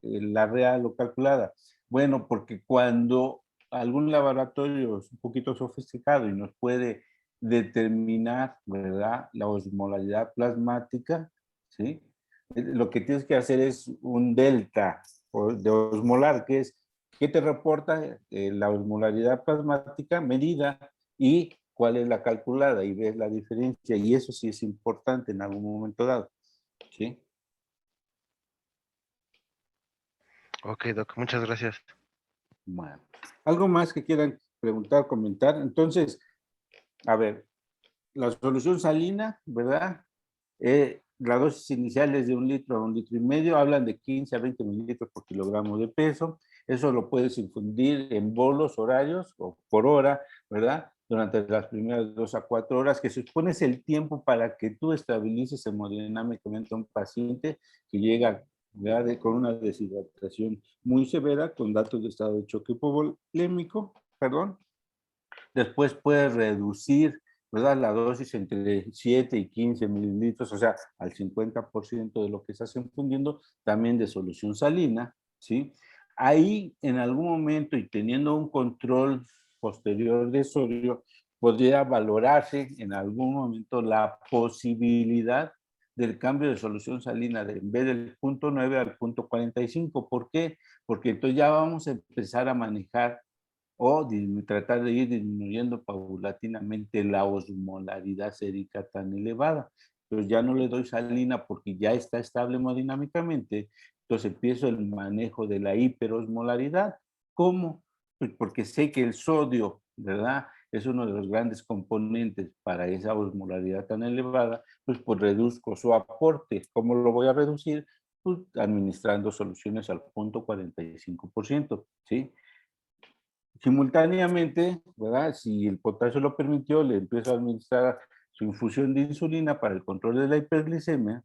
la real o calculada? Bueno, porque cuando algún laboratorio es un poquito sofisticado y nos puede determinar, ¿verdad?, la osmolaridad plasmática, ¿sí? Lo que tienes que hacer es un delta de osmolar, que es qué te reporta la osmolaridad plasmática medida y cuál es la calculada, y ves la diferencia, y eso sí es importante en algún momento dado, ¿sí? Ok, Doc, muchas gracias. Bueno, ¿algo más que quieran preguntar, comentar? Entonces, a ver, la solución salina, ¿verdad? La dosis inicial es de 1 litro a 1,5 litros, hablan de 15 a 20 mililitros por kilogramo de peso. Eso lo puedes infundir en bolos horarios o por hora, ¿verdad? Durante las primeras 2 a 4 horas, que supone es el tiempo para que tú estabilices hemodinámicamente a un paciente que llega ya con una deshidratación muy severa, con datos de estado de choque hipovolémico, perdón. Después puedes reducir, ¿verdad?, la dosis entre 7 y 15 mililitros, o sea, al 50% de lo que estás infundiendo, también de solución salina, ¿sí? ahí en algún momento y teniendo un control posterior de sodio, podría valorarse en algún momento la posibilidad del cambio de solución salina en vez del 0.9 al 0.45. ¿Por qué? Porque entonces ya vamos a empezar a manejar o tratar de ir disminuyendo paulatinamente la osmolaridad sérica tan elevada. Entonces ya no le doy salina porque ya está estable hemodinámicamente. Entonces empiezo el manejo de la hiperosmolaridad. ¿Cómo? Pues porque sé que el sodio, ¿verdad?, es uno de los grandes componentes para esa osmolaridad tan elevada, pues reduzco su aporte. ¿Cómo lo voy a reducir? Pues administrando soluciones al 0.45%, ¿sí? Simultáneamente, ¿verdad?, si el potasio lo permitió, le empiezo a administrar su infusión de insulina para el control de la hiperglicemia.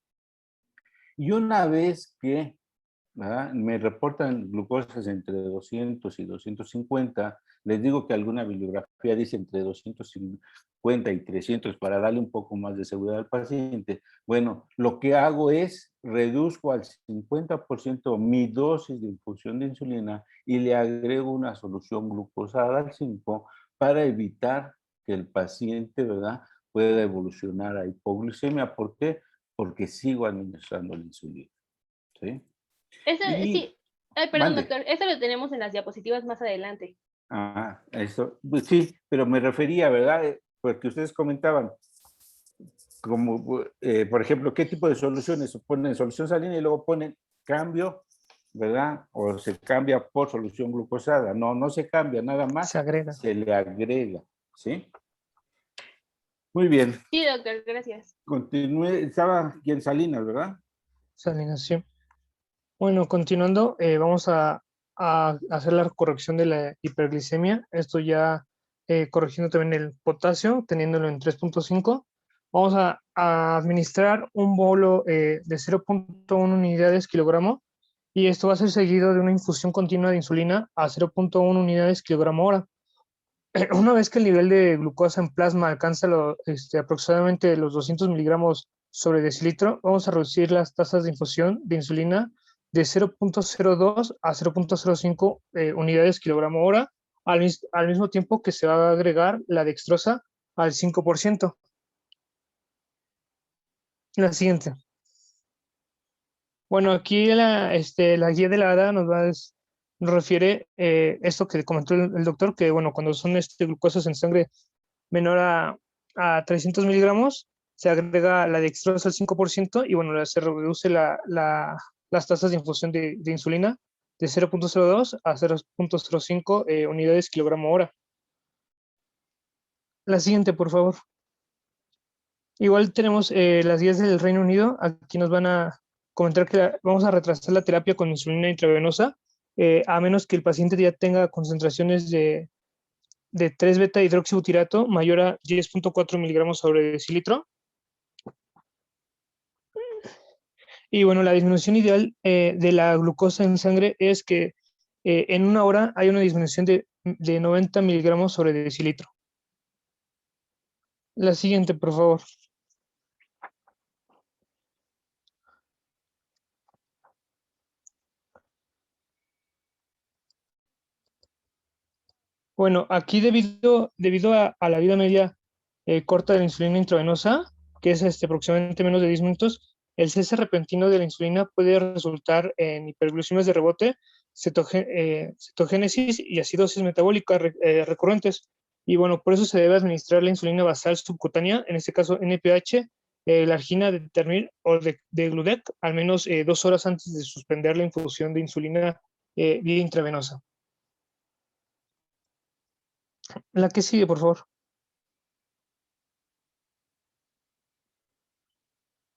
Y una vez que, ¿verdad?, me reportan glucosas entre 200 y 250, les digo que alguna bibliografía dice entre 250 y 300 para darle un poco más de seguridad al paciente. Bueno, lo que hago es reduzco al 50% mi dosis de infusión de insulina y le agrego una solución glucosada al 5 para evitar que el paciente, ¿verdad?, pueda evolucionar a hipoglucemia. ¿Por qué? Porque sigo administrando la insulina, ¿sí? Eso, Y, sí. Ay, perdón, mande. doctor. Eso lo tenemos en las diapositivas más adelante. Eso, pues sí, pero me refería, ¿verdad? Porque ustedes comentaban, como, por ejemplo, ¿qué tipo de soluciones? Ponen solución salina y luego ponen cambio, ¿verdad? O se cambia por solución glucosada. No, no se cambia, nada más Se agrega. se le agrega, ¿sí? Muy bien. Sí, doctor, gracias. Continúe, estaba aquí en salinas, ¿verdad? Salinación. Bueno, continuando, vamos a hacer la corrección de la hiperglicemia. Esto ya corrigiendo también el potasio, teniéndolo en 3.5. Vamos a administrar un bolo de 0.1 unidades kilogramo y esto va a ser seguido de una infusión continua de insulina a 0.1 unidades kilogramo hora. Una vez que el nivel de glucosa en plasma alcanza aproximadamente los 200 miligramos sobre decilitro, vamos a reducir las tasas de infusión de insulina de 0.02 a 0.05 unidades kilogramo hora, al mismo tiempo que se va a agregar la dextrosa al 5%. La siguiente. Bueno, aquí la guía de la ADA nos refiere esto que comentó el doctor, que bueno, cuando son glucosas en sangre menor a 300 miligramos, se agrega la dextrosa al 5% y bueno, se reduce las tasas de infusión de insulina de 0.02 a 0.05 unidades kilogramo hora. La siguiente, por favor. Igual tenemos las guías del Reino Unido. Aquí nos van a comentar que vamos a retrasar la terapia con insulina intravenosa, a menos que el paciente ya tenga concentraciones de 3-beta-hidroxibutirato mayor a 10.4 miligramos sobre decilitro. Y bueno, la disminución ideal de la glucosa en sangre es que en una hora hay una disminución de 90 miligramos sobre decilitro. La siguiente, por favor. Bueno, aquí debido a la vida media corta de la insulina intravenosa, que es aproximadamente menos de 10 minutos, el cese repentino de la insulina puede resultar en hiperglucemias de rebote, cetogénesis y acidosis metabólica recurrentes. Y bueno, por eso se debe administrar la insulina basal subcutánea, en este caso NPH, la argina de Ternir o de Gludec, al menos 2 horas antes de suspender la infusión de insulina vía intravenosa. La que sigue, por favor.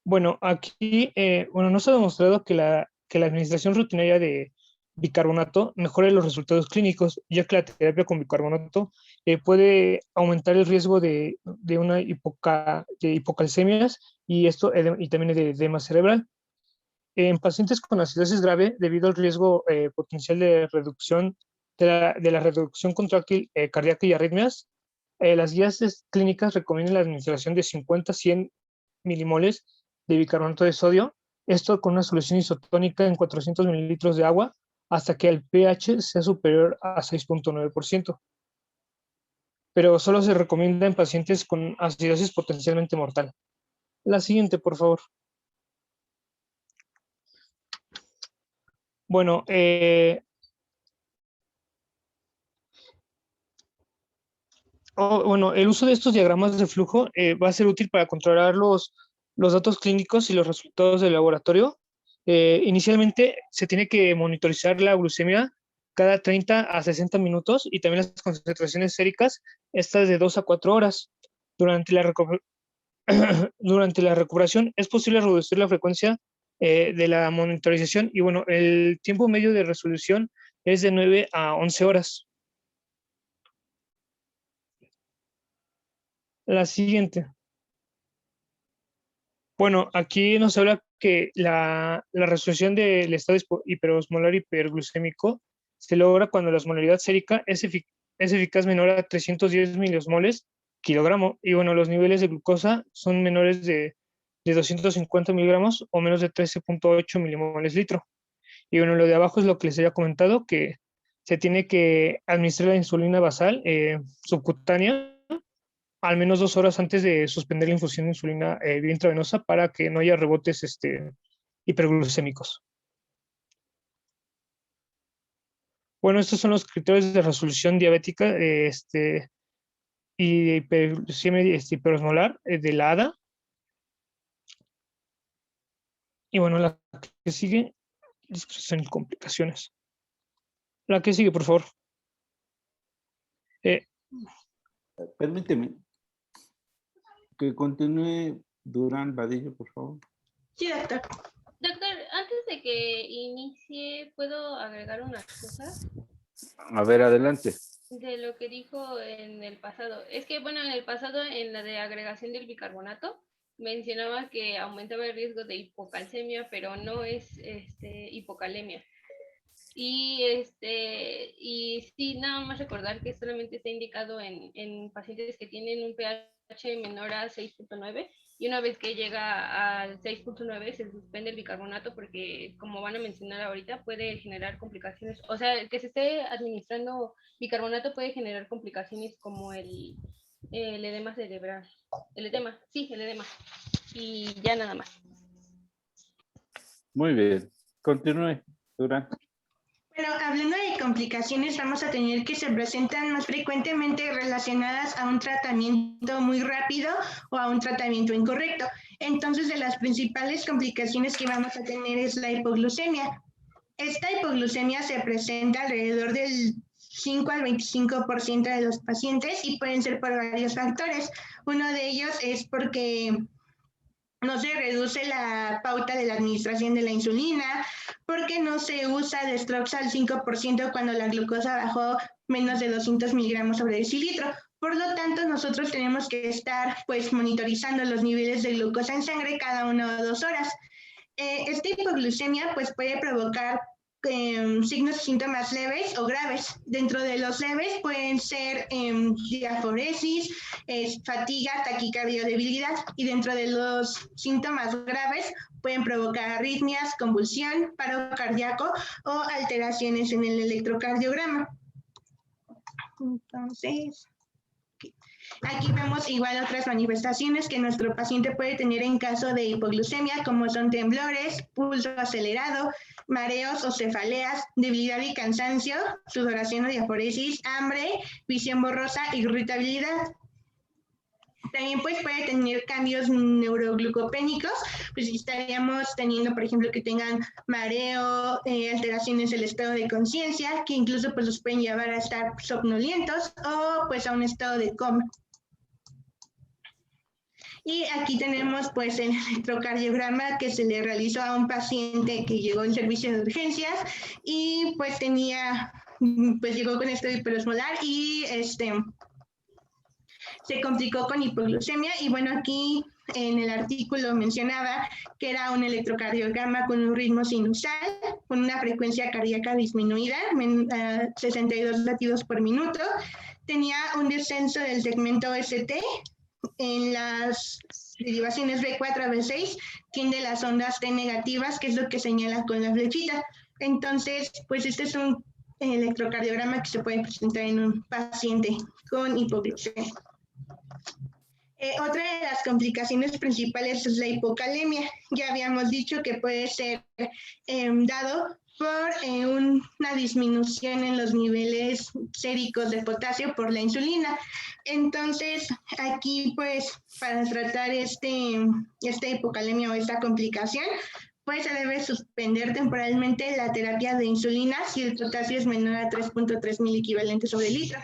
Bueno, aquí no se ha demostrado que la administración rutinaria de bicarbonato mejore los resultados clínicos, ya que la terapia con bicarbonato puede aumentar el riesgo de una hipocalcemias y también de edema cerebral. En pacientes con acidosis grave, debido al riesgo potencial de reducción de la reducción contráctil cardíaca y arritmias, las guías clínicas recomiendan la administración de 50 a 100 milimoles de bicarbonato de sodio, esto con una solución isotónica en 400 mililitros de agua hasta que el pH sea superior a 6.9%. Pero solo se recomienda en pacientes con acidosis potencialmente mortal. La siguiente, por favor. Bueno, el uso de estos diagramas de flujo va a ser útil para controlar los datos clínicos y los resultados del laboratorio. Inicialmente se tiene que monitorizar la glucemia cada 30 a 60 minutos y también las concentraciones séricas, estas de 2 a 4 horas. Durante la recuperación es posible reducir la frecuencia de la monitorización y bueno, el tiempo medio de resolución es de 9 a 11 horas. La siguiente. Bueno, aquí nos habla que la resolución del estado hiperosmolar hiperglucémico se logra cuando la osmolaridad sérica es eficaz menor a 310 miliosmoles kilogramo. Y bueno, los niveles de glucosa son menores de 250 miligramos o menos de 13.8 milimoles litro. Y bueno, lo de abajo es lo que les había comentado, que se tiene que administrar la insulina basal subcutánea al menos 2 horas antes de suspender la infusión de insulina vía intravenosa para que no haya rebotes hiperglucémicos. Bueno, estos son los criterios de resolución diabética y de hiperglucemia hiperosmolar de la ADA. Y bueno, la que sigue, discusión y complicaciones. La que sigue, por favor. Permíteme que continúe Durán Vadillo, por favor. Sí, doctor. Doctor, antes de que inicie, ¿puedo agregar una cosa? A ver, adelante. De lo que dijo en el pasado. Es que, bueno, en el pasado, en la de agregación del bicarbonato, mencionaba que aumentaba el riesgo de hipocalcemia, pero no es hipocalemia. Y sí, nada más recordar que solamente está indicado en pacientes que tienen un pH menor a 6.9 y una vez que llega al 6.9 se suspende el bicarbonato porque, como van a mencionar ahorita, puede generar complicaciones. O sea, el que se esté administrando bicarbonato puede generar complicaciones como el edema cerebral. El edema. Y ya nada más. Muy bien. Continúe, Durán. Bueno, hablando de complicaciones, vamos a tener que se presentan más frecuentemente relacionadas a un tratamiento muy rápido o a un tratamiento incorrecto. Entonces, de las principales complicaciones que vamos a tener es la hipoglucemia. Esta hipoglucemia se presenta alrededor del 5 al 25% de los pacientes y pueden ser por varios factores. Uno de ellos es porque no se reduce la pauta de la administración de la insulina, porque no se usa Dextrox al 5% cuando la glucosa bajó menos de 200 miligramos sobre decilitro. Por lo tanto, nosotros tenemos que estar pues monitorizando los niveles de glucosa en sangre cada 1 o 2 horas. Esta hipoglucemia pues puede provocar signos y síntomas leves o graves. Dentro de los leves pueden ser diaforesis, fatiga, taquicardia o debilidad, y dentro de los síntomas graves pueden provocar arritmias, convulsión, paro cardíaco o alteraciones en el electrocardiograma. Entonces, aquí vemos igual otras manifestaciones que nuestro paciente puede tener en caso de hipoglucemia, como son temblores, pulso acelerado, mareos o cefaleas, debilidad y cansancio, sudoración o diaforesis, hambre, visión borrosa, irritabilidad. También pues puede tener cambios neuroglucopénicos, pues estaríamos teniendo, por ejemplo, que tengan mareo, alteraciones del estado de conciencia, que incluso pues los pueden llevar a estar somnolientos o pues a un estado de coma. Y aquí tenemos pues el electrocardiograma que se le realizó a un paciente que llegó en servicio de urgencias y pues llegó con estado hiperosmolar y se complicó con hipoglucemia. Y bueno, aquí en el artículo mencionaba que era un electrocardiograma con un ritmo sinusal, con una frecuencia cardíaca disminuida, 62 latidos por minuto. Tenía un descenso del segmento ST en las derivaciones B4 a B6, tiene las ondas T negativas, que es lo que señala con la flechita. Entonces, pues este es un electrocardiograma que se puede presentar en un paciente con hipoglucemia. Otra de las complicaciones principales es la hipocalemia. Ya habíamos dicho que puede ser dado por una disminución en los niveles séricos de potasio por la insulina. Entonces, aquí pues para tratar esta hipocalemia o esta complicación, pues se debe suspender temporalmente la terapia de insulina si el potasio es menor a 3.3 miliequivalentes sobre litro.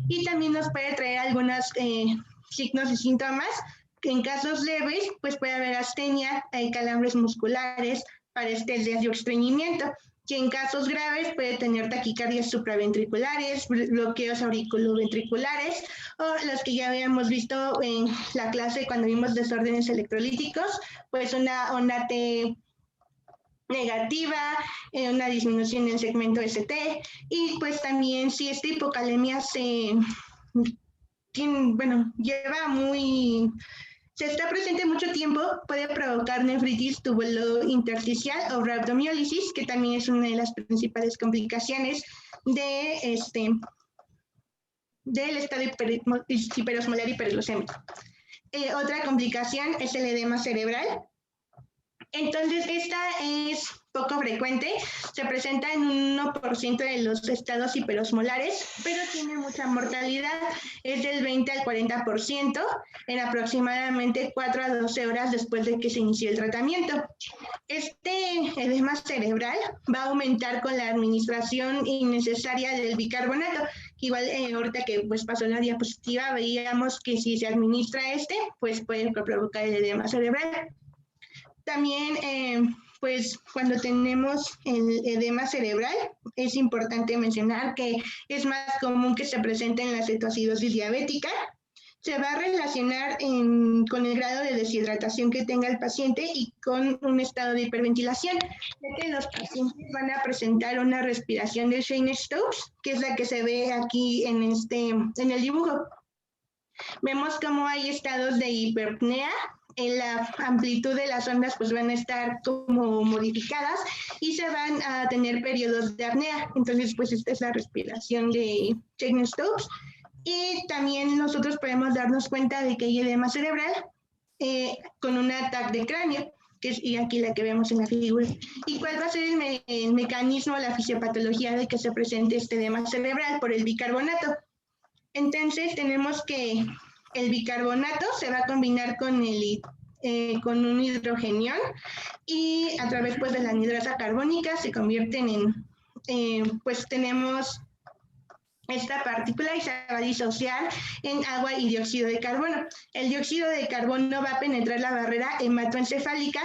Y también nos puede traer algunos signos y síntomas que en casos leves pues puede haber astenia, calambres musculares, parestesias y estreñimiento. Que en casos graves puede tener taquicardias supraventriculares, bloqueos auriculoventriculares o los que ya habíamos visto en la clase cuando vimos desórdenes electrolíticos, pues una onda T negativa, una disminución en el segmento ST y pues también si esta hipocalemia se está presente mucho tiempo, puede provocar nefritis tubulointersticial o rhabdomiólisis, que también es una de las principales complicaciones del estado hiperosmolar hiperglucémico. Otra complicación es el edema cerebral. Entonces, esta es poco frecuente, se presenta en un 1% de los estados hiperosmolares, pero tiene mucha mortalidad, es del 20 al 40% en aproximadamente 4 a 12 horas después de que se inició el tratamiento. Este edema cerebral va a aumentar con la administración innecesaria del bicarbonato. Igual ahorita que pues pasó la diapositiva, veíamos que si se administra pues puede provocar el edema cerebral. También, pues cuando tenemos el edema cerebral, es importante mencionar que es más común que se presente en la cetoacidosis diabética. Se va a relacionar con el grado de deshidratación que tenga el paciente y con un estado de hiperventilación, ya que los pacientes van a presentar una respiración de Cheyne-Stokes, que es la que se ve aquí en el dibujo. Vemos cómo hay estados de hiperpnea, en la amplitud de las ondas pues van a estar como modificadas y se van a tener periodos de apnea. Entonces pues esta es la respiración de Cheyne-Stokes. Y también nosotros podemos darnos cuenta de que hay edema cerebral con un ataque de cráneo, que es y aquí la que vemos en la figura. ¿Y cuál va a ser el mecanismo, la fisiopatología de que se presente este edema cerebral? Por el bicarbonato. Entonces tenemos que el bicarbonato se va a combinar con un hidrogenión y a través pues de la anhidrasa carbónica se convierten pues tenemos esta partícula y se va a disociar en agua y dióxido de carbono. El dióxido de carbono va a penetrar la barrera hematoencefálica,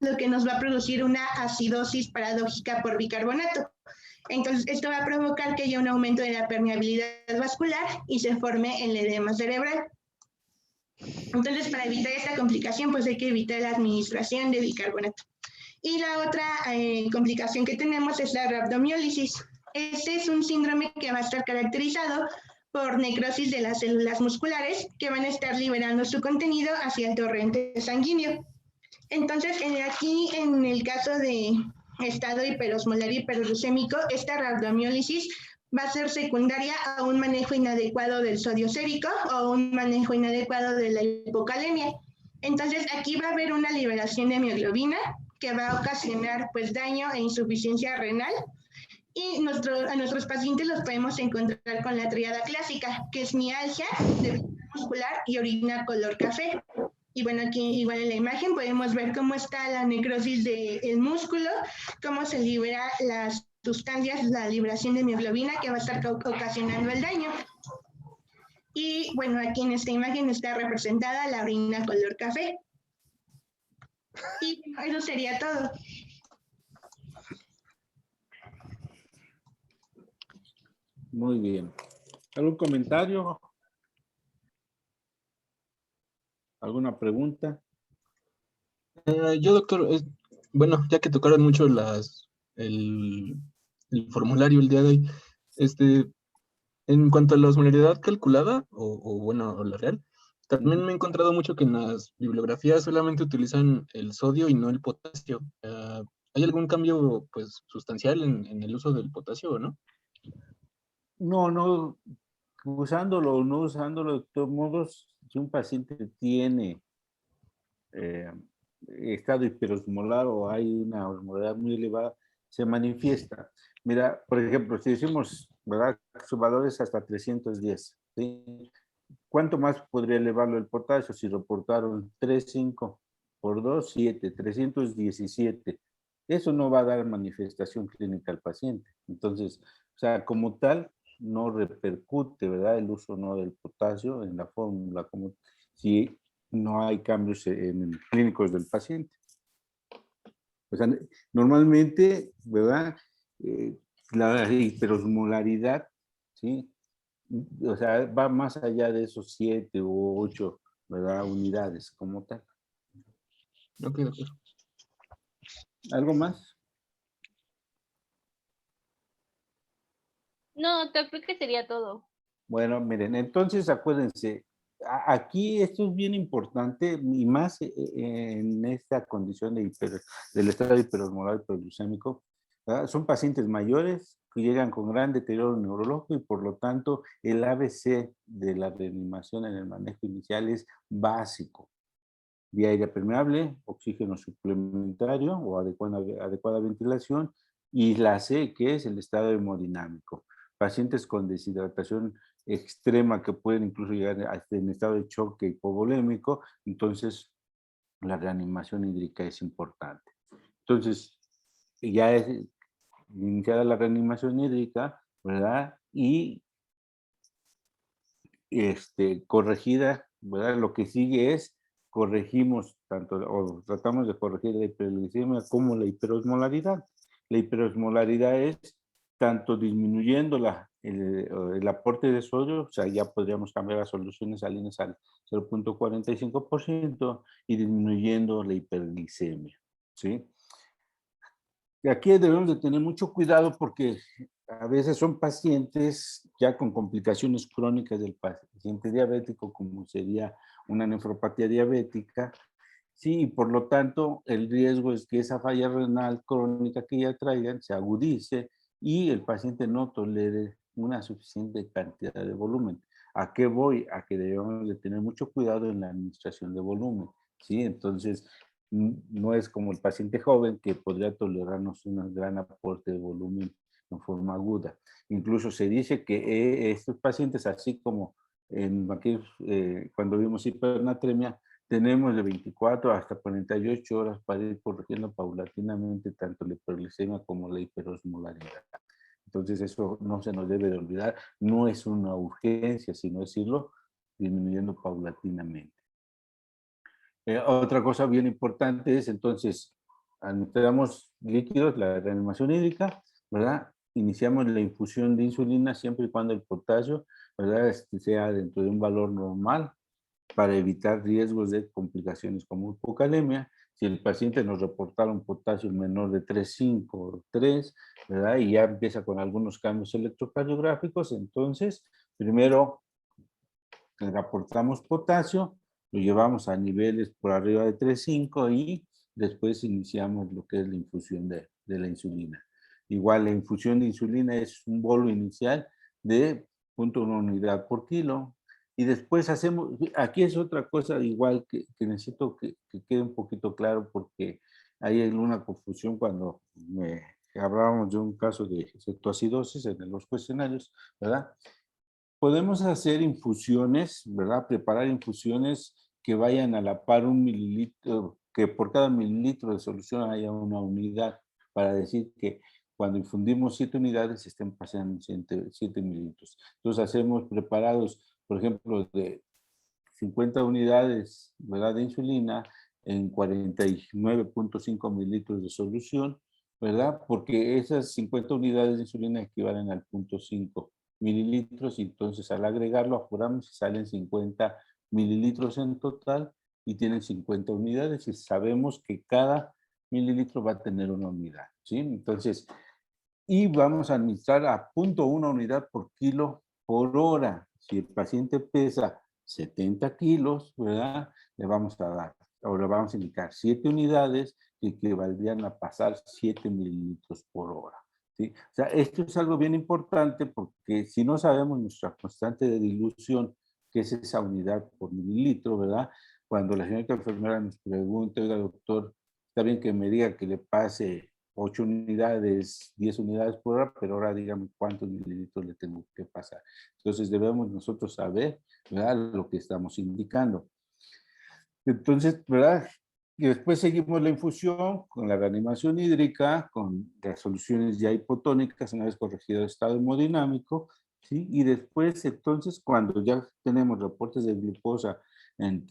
lo que nos va a producir una acidosis paradójica por bicarbonato. Entonces, esto va a provocar que haya un aumento de la permeabilidad vascular y se forme el edema cerebral. Entonces, para evitar esta complicación, pues hay que evitar la administración de bicarbonato. Y la otra complicación que tenemos es la rhabdomiólisis. Este es un síndrome que va a estar caracterizado por necrosis de las células musculares que van a estar liberando su contenido hacia el torrente sanguíneo. Entonces, aquí en el caso de estado hiperosmolar hiperglucémico, esta rhabdomiólisis va a ser secundaria a un manejo inadecuado del sodio sérico o un manejo inadecuado de la hipocalemia. Entonces, aquí va a haber una liberación de mioglobina que va a ocasionar pues daño e insuficiencia renal. Y a nuestros pacientes los podemos encontrar con la tríada clásica, que es mialgia, debilidad muscular y orina color café. Y bueno, aquí igual en la imagen podemos ver cómo está la necrosis del músculo, cómo se libera las sustancias, la liberación de mioglobina que va a estar ocasionando el daño. Y bueno, aquí en esta imagen está representada la orina color café. Y eso sería todo. Muy bien. ¿Algún comentario? ¿Alguna pregunta? Yo, doctor, bueno, ya que tocaron mucho el formulario el día de hoy, en cuanto a la osmolaridad calculada, o la real, también me he encontrado mucho que en las bibliografías solamente utilizan el sodio y no el potasio. ¿Hay algún cambio pues sustancial en el uso del potasio o no? No, usándolo o no usándolo, de todos modos, si un paciente tiene eh, estado hiperosmolar o hay una osmolaridad muy elevada, se manifiesta. Mira, por ejemplo, si decimos, ¿verdad? Su valor es hasta 310, ¿sí? ¿Cuánto más podría elevarlo el potasio si reportaron 3,5 por 2, 7, 317? Eso no va a dar manifestación clínica al paciente. Entonces, o sea, como tal, no repercute, ¿verdad? El uso no del potasio en la fórmula, como si no hay cambios clínicos del paciente. O sea, normalmente, ¿verdad? La hiperosmolaridad, ¿sí? O sea, va más allá de esos 7 u 8, ¿verdad? Unidades como tal. Ok, doctor. ¿Algo más? No, creo que sería todo. Bueno, miren, entonces acuérdense, aquí esto es bien importante y más en esta condición del estado hiperosmolar hiperglucémico. ¿Verdad? Son pacientes mayores que llegan con gran deterioro neurológico y por lo tanto el ABC de la reanimación en el manejo inicial es básico. Vía aérea permeable, oxígeno suplementario o adecuada ventilación, y la C, que es el estado hemodinámico. Pacientes con deshidratación extrema que pueden incluso llegar hasta en estado de shock hipovolémico, entonces la reanimación hídrica es importante. Entonces, ya es iniciada la reanimación hídrica, ¿verdad? Y corregida, ¿verdad? Lo que sigue es corregimos tanto o tratamos de corregir la hiperglicemia como la hiperosmolaridad. La hiperosmolaridad es tanto disminuyendo el aporte de sodio, o sea, ya podríamos cambiar las soluciones salinas al 0.45% y disminuyendo la hiperglicemia, ¿sí? Y aquí debemos de tener mucho cuidado porque a veces son pacientes ya con complicaciones crónicas del paciente diabético, como sería una nefropatía diabética, sí, y por lo tanto el riesgo es que esa falla renal crónica que ya traigan se agudice y el paciente no tolere una suficiente cantidad de volumen. ¿A qué voy? A que debemos de tener mucho cuidado en la administración de volumen, ¿sí? Entonces, no es como el paciente joven que podría tolerarnos un gran aporte de volumen en forma aguda. Incluso se dice que estos pacientes, así como cuando vimos hipernatremia, tenemos de 24 hasta 48 horas para ir corrigiendo paulatinamente tanto la hiperglicemia como la hiperosmolaridad. Entonces eso no se nos debe de olvidar, no es una urgencia, sino decirlo disminuyendo paulatinamente. Otra cosa bien importante es entonces, administramos líquidos, la reanimación hídrica, ¿verdad? Iniciamos la infusión de insulina siempre y cuando el potasio, ¿verdad? Sea dentro de un valor normal para evitar riesgos de complicaciones como hipocalemia. Si el paciente nos reportara un potasio menor de 3,5 o 3, ¿verdad? Y ya empieza con algunos cambios electrocardiográficos, entonces primero le aportamos potasio, lo llevamos a niveles por arriba de 3,5 y después iniciamos lo que es la infusión de la insulina. Igual la infusión de insulina es un bolo inicial de 0.1 unidad por kilo y después hacemos, aquí es otra cosa igual que necesito que quede un poquito claro porque hay alguna confusión cuando hablábamos de un caso de cetoacidosis en los cuestionarios, ¿verdad? Podemos hacer infusiones, ¿verdad? Preparar infusiones que vayan a la par 1 mililitro, que por cada mililitro de solución haya una unidad, para decir que cuando infundimos 7 unidades estén pasando 7 mililitros. Entonces hacemos preparados, por ejemplo, de 50 unidades, ¿verdad? De insulina en 49.5 mililitros de solución, ¿verdad? Porque esas 50 unidades de insulina equivalen al 0.5 mililitros y entonces al agregarlo apuramos y salen 50 mililitros en total y tienen 50 unidades y sabemos que cada mililitro va a tener una unidad, ¿sí? Entonces, y vamos a administrar a 0.1 unidad por kilo por hora. Si el paciente pesa 70 kilos, ¿verdad? Le vamos a dar, o le vamos a indicar 7 unidades, que equivaldrían a pasar 7 mililitros por hora. ¿Sí? O sea, esto es algo bien importante porque si no sabemos nuestra constante de dilución, que es esa unidad por mililitro, ¿verdad? Cuando la señorita enfermera nos pregunta, oiga, doctor, está bien que me diga que le pase 8 unidades, 10 unidades por hora, pero ahora dígame cuántos mililitros le tengo que pasar. Entonces debemos nosotros saber, ¿verdad?, lo que estamos indicando. Entonces, ¿verdad? Y después seguimos la infusión con la reanimación hídrica, con las soluciones ya hipotónicas, una vez corregido el estado hemodinámico, ¿sí? Y después, entonces, cuando ya tenemos reportes de glucosa en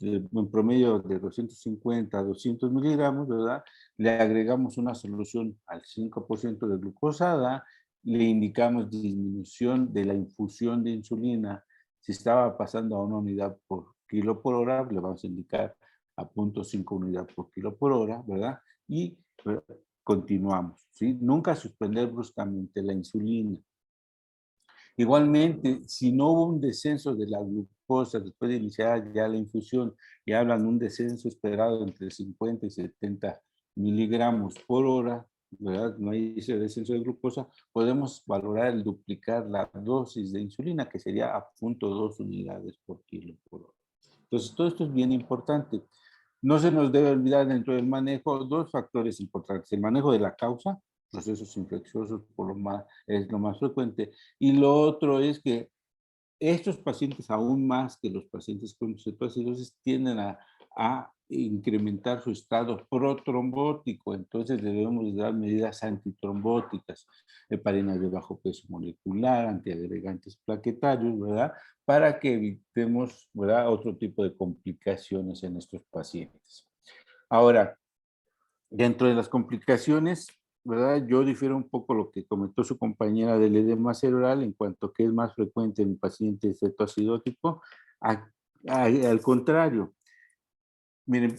promedio de 250 a 200 miligramos, ¿verdad? Le agregamos una solución al 5% de glucosada, le indicamos disminución de la infusión de insulina. Si estaba pasando a 1 unidad por kilo por hora, le vamos a indicar a 0.5 unidad por kilo por hora, ¿verdad? Y continuamos, ¿sí? Nunca suspender bruscamente la insulina. Igualmente, si no hubo un descenso de la glucosa después de iniciar ya la infusión y hablan de un descenso esperado entre 50 y 70 miligramos por hora, ¿verdad? No hay ese descenso de glucosa, podemos valorar el duplicar la dosis de insulina, que sería a 0.2 unidades por kilo por hora. Entonces, todo esto es bien importante. No se nos debe olvidar dentro del manejo dos factores importantes. El manejo de la causa, procesos infecciosos es lo más frecuente. Y lo otro es que estos pacientes, aún más que los pacientes con cetoacidosis, tienden a incrementar su estado protrombótico. Entonces debemos dar medidas antitrombóticas, heparinas de bajo peso molecular, antiagregantes plaquetarios, ¿verdad? Para que evitemos, ¿verdad?, otro tipo de complicaciones en estos pacientes. Ahora, dentro de las complicaciones, ¿verdad? Yo difiero un poco lo que comentó su compañera del edema cerebral en cuanto que es más frecuente en pacientes cetoacidótico. Al contrario, miren,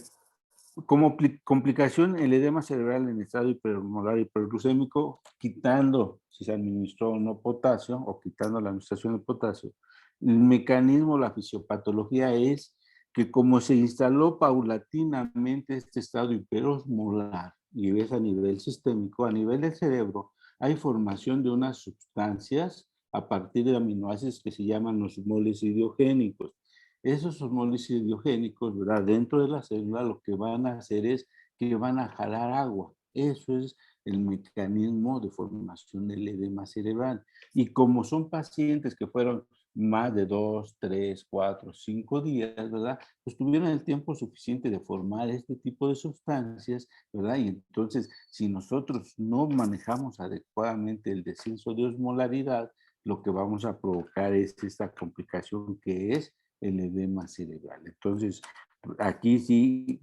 como complicación, el edema cerebral en estado hiperosmolar hiperglucémico, quitando si se administró o no potasio o quitando la administración de potasio, el mecanismo, la fisiopatología es que como se instaló paulatinamente este estado hiperosmolar y es a nivel sistémico, a nivel del cerebro, hay formación de unas sustancias a partir de aminoácidos que se llaman osmoles idiogénicos. Esos osmoles idiogénicos, ¿verdad?, dentro de la célula lo que van a hacer es que van a jalar agua. Eso es el mecanismo de formación del edema cerebral. Y como son pacientes que fueron más de 2, 3, 4, 5 días, ¿verdad?, pues tuvieron el tiempo suficiente de formar este tipo de sustancias, ¿verdad? Y entonces, si nosotros no manejamos adecuadamente el descenso de osmolaridad, lo que vamos a provocar es esta complicación que es el edema cerebral. Entonces, aquí sí,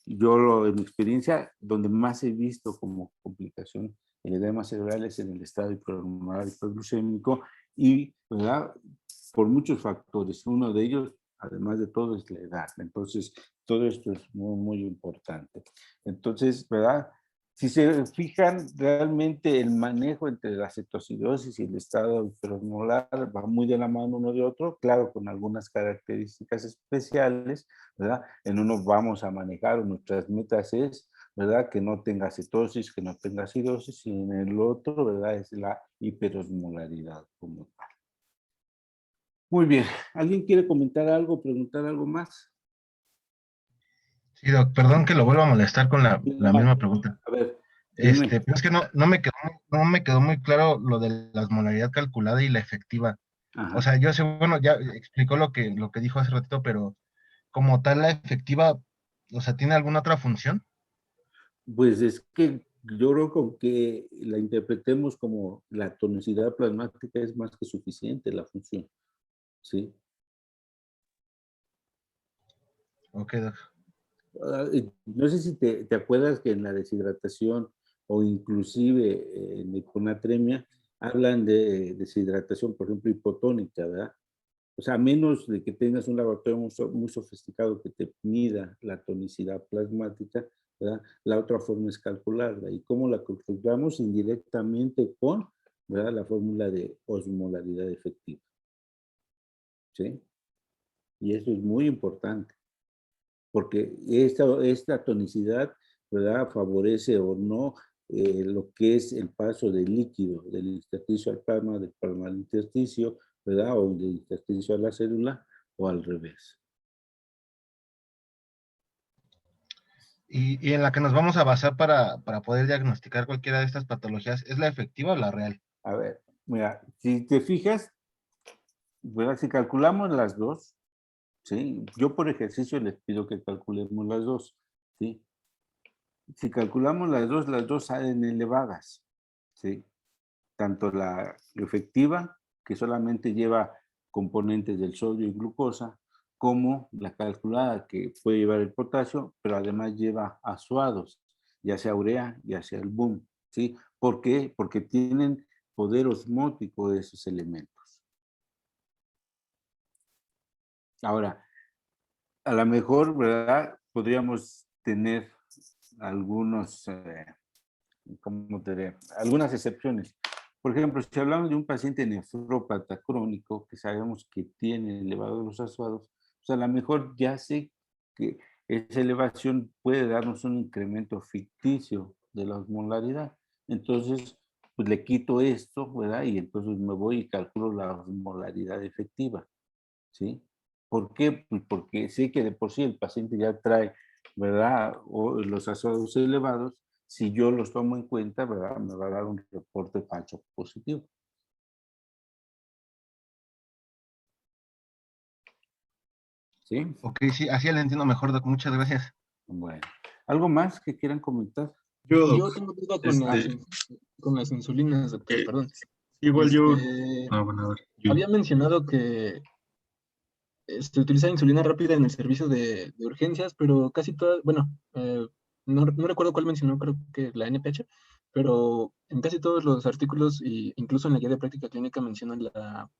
en mi experiencia, donde más he visto como complicación el edema cerebral es en el estado hiperosmolar hiperglucémico y, ¿verdad?, por muchos factores. Uno de ellos, además de todo, es la edad. Entonces, todo esto es muy, muy importante. Entonces, ¿verdad? Si se fijan, realmente el manejo entre la cetoacidosis y el estado hiperosmolar va muy de la mano uno de otro, claro, con algunas características especiales, ¿verdad? En uno vamos a manejar, o nuestras metas es, ¿verdad?, que no tenga cetosis, que no tenga acidosis, y en el otro, ¿verdad?, es la hiperosmolaridad como tal. Muy bien, ¿alguien quiere comentar algo, preguntar algo más? Sí, Doc, perdón que lo vuelva a molestar con la misma pregunta. A ver, dime. Pero es que no me quedó muy claro lo de la osmolaridad calculada y la efectiva. Ajá. O sea, yo sé, bueno, ya explicó lo que dijo hace ratito, pero como tal la efectiva, o sea, ¿tiene alguna otra función? Pues es que yo creo que aunque la interpretemos como la tonicidad plasmática es más que suficiente la función, ¿sí? Ok, Doc. No sé si te acuerdas que en la deshidratación o inclusive en la hiponatremia hablan de deshidratación, por ejemplo, hipotónica, ¿verdad? O sea, a menos de que tengas un laboratorio muy sofisticado que te mida la tonicidad plasmática, ¿verdad? La otra forma es calcularla. ¿Y cómo la calculamos? Indirectamente con, ¿verdad?, la fórmula de osmolaridad efectiva. ¿Sí? Y eso es muy importante, porque esta tonicidad ¿verdad? Favorece o no lo que es el paso del líquido del intersticio al plasma, del plasma al intersticio, ¿verdad? O del intersticio a la célula, o al revés. Y en la que nos vamos a basar para poder diagnosticar cualquiera de estas patologías, ¿es la efectiva o la real? A ver, mira, si te fijas, ¿verdad? Si calculamos las dos, ¿sí? Yo por ejercicio les pido que calculemos las dos, ¿sí? Si calculamos las dos salen elevadas, ¿sí? Tanto la efectiva, que solamente lleva componentes del sodio y glucosa, como la calculada, que puede llevar el potasio, pero además lleva azuados, ya sea urea, ya sea el boom, ¿sí? ¿Por qué? Porque tienen poder osmótico de esos elementos. Ahora, a lo mejor, ¿verdad? Podríamos tener algunos, ¿cómo te diré? Algunas excepciones. Por ejemplo, si hablamos de un paciente nefrópata crónico que sabemos que tiene elevados los azuados, pues a lo mejor ya sé que esa elevación puede darnos un incremento ficticio de la osmolaridad. Entonces, pues le quito esto, ¿verdad? Y entonces me voy y calculo la osmolaridad efectiva, ¿sí? ¿Por qué? Pues porque sé que de por sí el paciente ya trae, ¿verdad? O los azuados elevados. Si yo los tomo en cuenta, ¿verdad? Me va a dar un reporte falso positivo. ¿Sí? Ok, sí, así la entiendo mejor, Doc. Muchas gracias. Bueno. ¿Algo más que quieran comentar? Yo tengo duda con las insulinas, doctor, perdón. Bueno, a ver, Había mencionado que utiliza insulina rápida en el servicio de urgencias, pero casi todas, bueno, no recuerdo cuál mencionó, creo que la NPH, pero en casi todos los artículos, e incluso en la guía de práctica clínica, mencionan la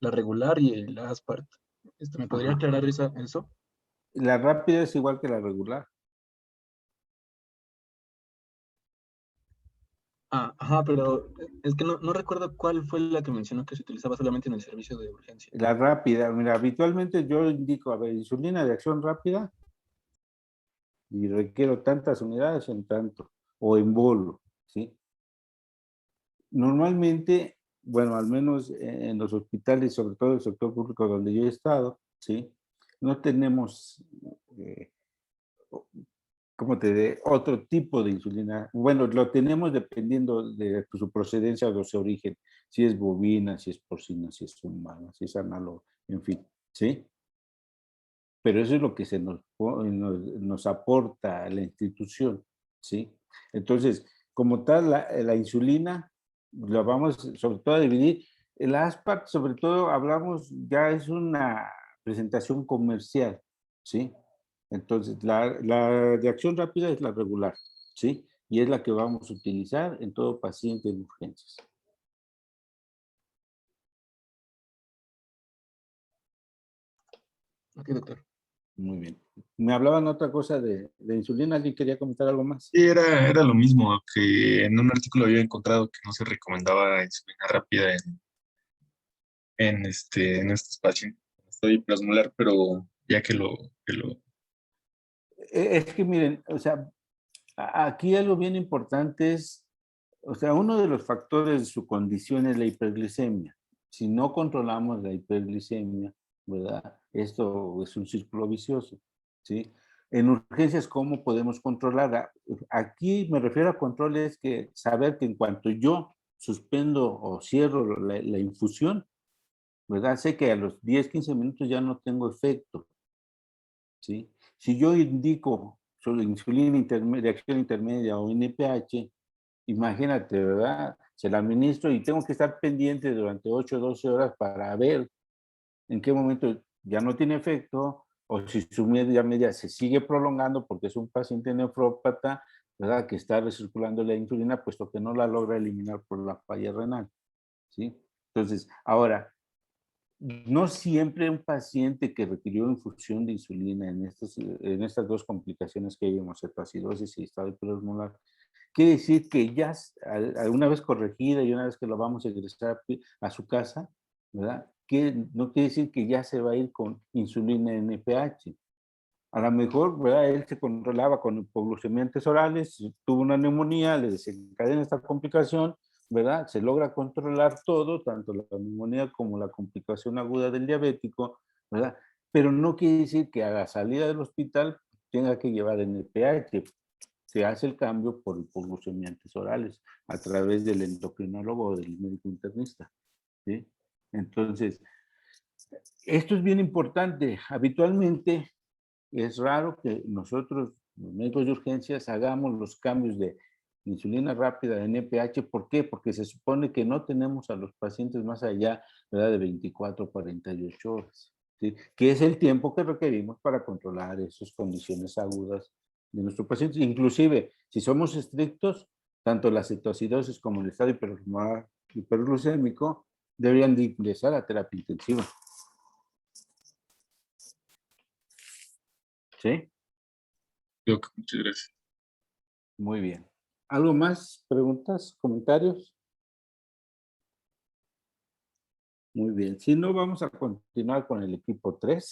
regular y el Aspart. ¿Me podría Ajá. aclarar eso? La rápida es igual que la regular. Ajá, pero es que no recuerdo cuál fue la que mencionó que se utilizaba solamente en el servicio de urgencia. La rápida, mira, habitualmente yo indico, a ver, insulina de acción rápida y requiero tantas unidades en tanto, o en bolo, ¿sí? Normalmente, bueno, al menos en los hospitales, sobre todo el sector público donde yo he estado, ¿sí? No tenemos, ¿cómo te diré? Otro tipo de insulina. Bueno, lo tenemos dependiendo de su procedencia o de su origen, si es bovina, si es porcina, si es humana, si es análogo, en fin, ¿sí? Pero eso es lo que nos aporta la institución, ¿sí? Entonces, como tal, la insulina, lo vamos sobre todo a dividir. El ASPAC, sobre todo, hablamos, ya es una presentación comercial, ¿sí? Entonces, la de acción rápida es la regular, ¿sí? Y es la que vamos a utilizar en todo paciente de urgencias. Ok, doctor. Muy bien. Me hablaban otra cosa de insulina. ¿Alguien quería comentar algo más? Sí, era lo mismo, que en un artículo había encontrado que no se recomendaba insulina rápida en estos pacientes con estado hiperosmolar, pero ya que lo Es que miren, o sea, aquí algo bien importante es, o sea, uno de los factores de su condición es la hiperglicemia. Si no controlamos la hiperglicemia, ¿verdad? Esto es un círculo vicioso, ¿sí? En urgencias, ¿cómo podemos controlarla? Aquí me refiero a control, es que saber que en cuanto yo suspendo o cierro la infusión, ¿verdad? Sé que a los 10, 15 minutos ya no tengo efecto, ¿sí? Si yo indico sobre insulina de acción intermedia o NPH, imagínate, ¿verdad? Se la administro y tengo que estar pendiente durante 8 o 12 horas para ver en qué momento ya no tiene efecto o si su media se sigue prolongando porque es un paciente nefrópata, ¿verdad? Que está recirculando la insulina puesto que no la logra eliminar por la falla renal, ¿sí? Entonces, ahora, no siempre un paciente que requirió infusión de insulina en estas dos complicaciones que vimos, cetoacidosis y estado hiperosmolar, quiere decir que ya una vez corregida y una vez que lo vamos a ingresar a su casa, ¿verdad? Que no quiere decir que ya se va a ir con insulina NPH, A lo mejor, ¿verdad? Él se controlaba con hipoglucemiantes orales, tuvo una neumonía, le desencadena esta complicación, ¿verdad? Se logra controlar todo, tanto la neumonía como la complicación aguda del diabético, ¿verdad? Pero no quiere decir que a la salida del hospital tenga que llevar NPH. Se hace el cambio por hipoglucemiantes orales a través del endocrinólogo o del médico internista, ¿sí? Entonces, esto es bien importante. Habitualmente es raro que nosotros, los médicos de urgencias, hagamos los cambios de insulina rápida, de NPH. ¿Por qué? Porque se supone que no tenemos a los pacientes más allá, ¿verdad?, de 24 a 48 horas, ¿sí? Que es el tiempo que requerimos para controlar esas condiciones agudas de nuestros pacientes. Inclusive, si somos estrictos, tanto la cetoacidosis como el estado hiperglucémico deberían de ingresar a terapia intensiva. ¿Sí? Muchas gracias. Muy bien. ¿Algo más? ¿Preguntas? ¿Comentarios? Muy bien. Si no, vamos a continuar con el equipo 3.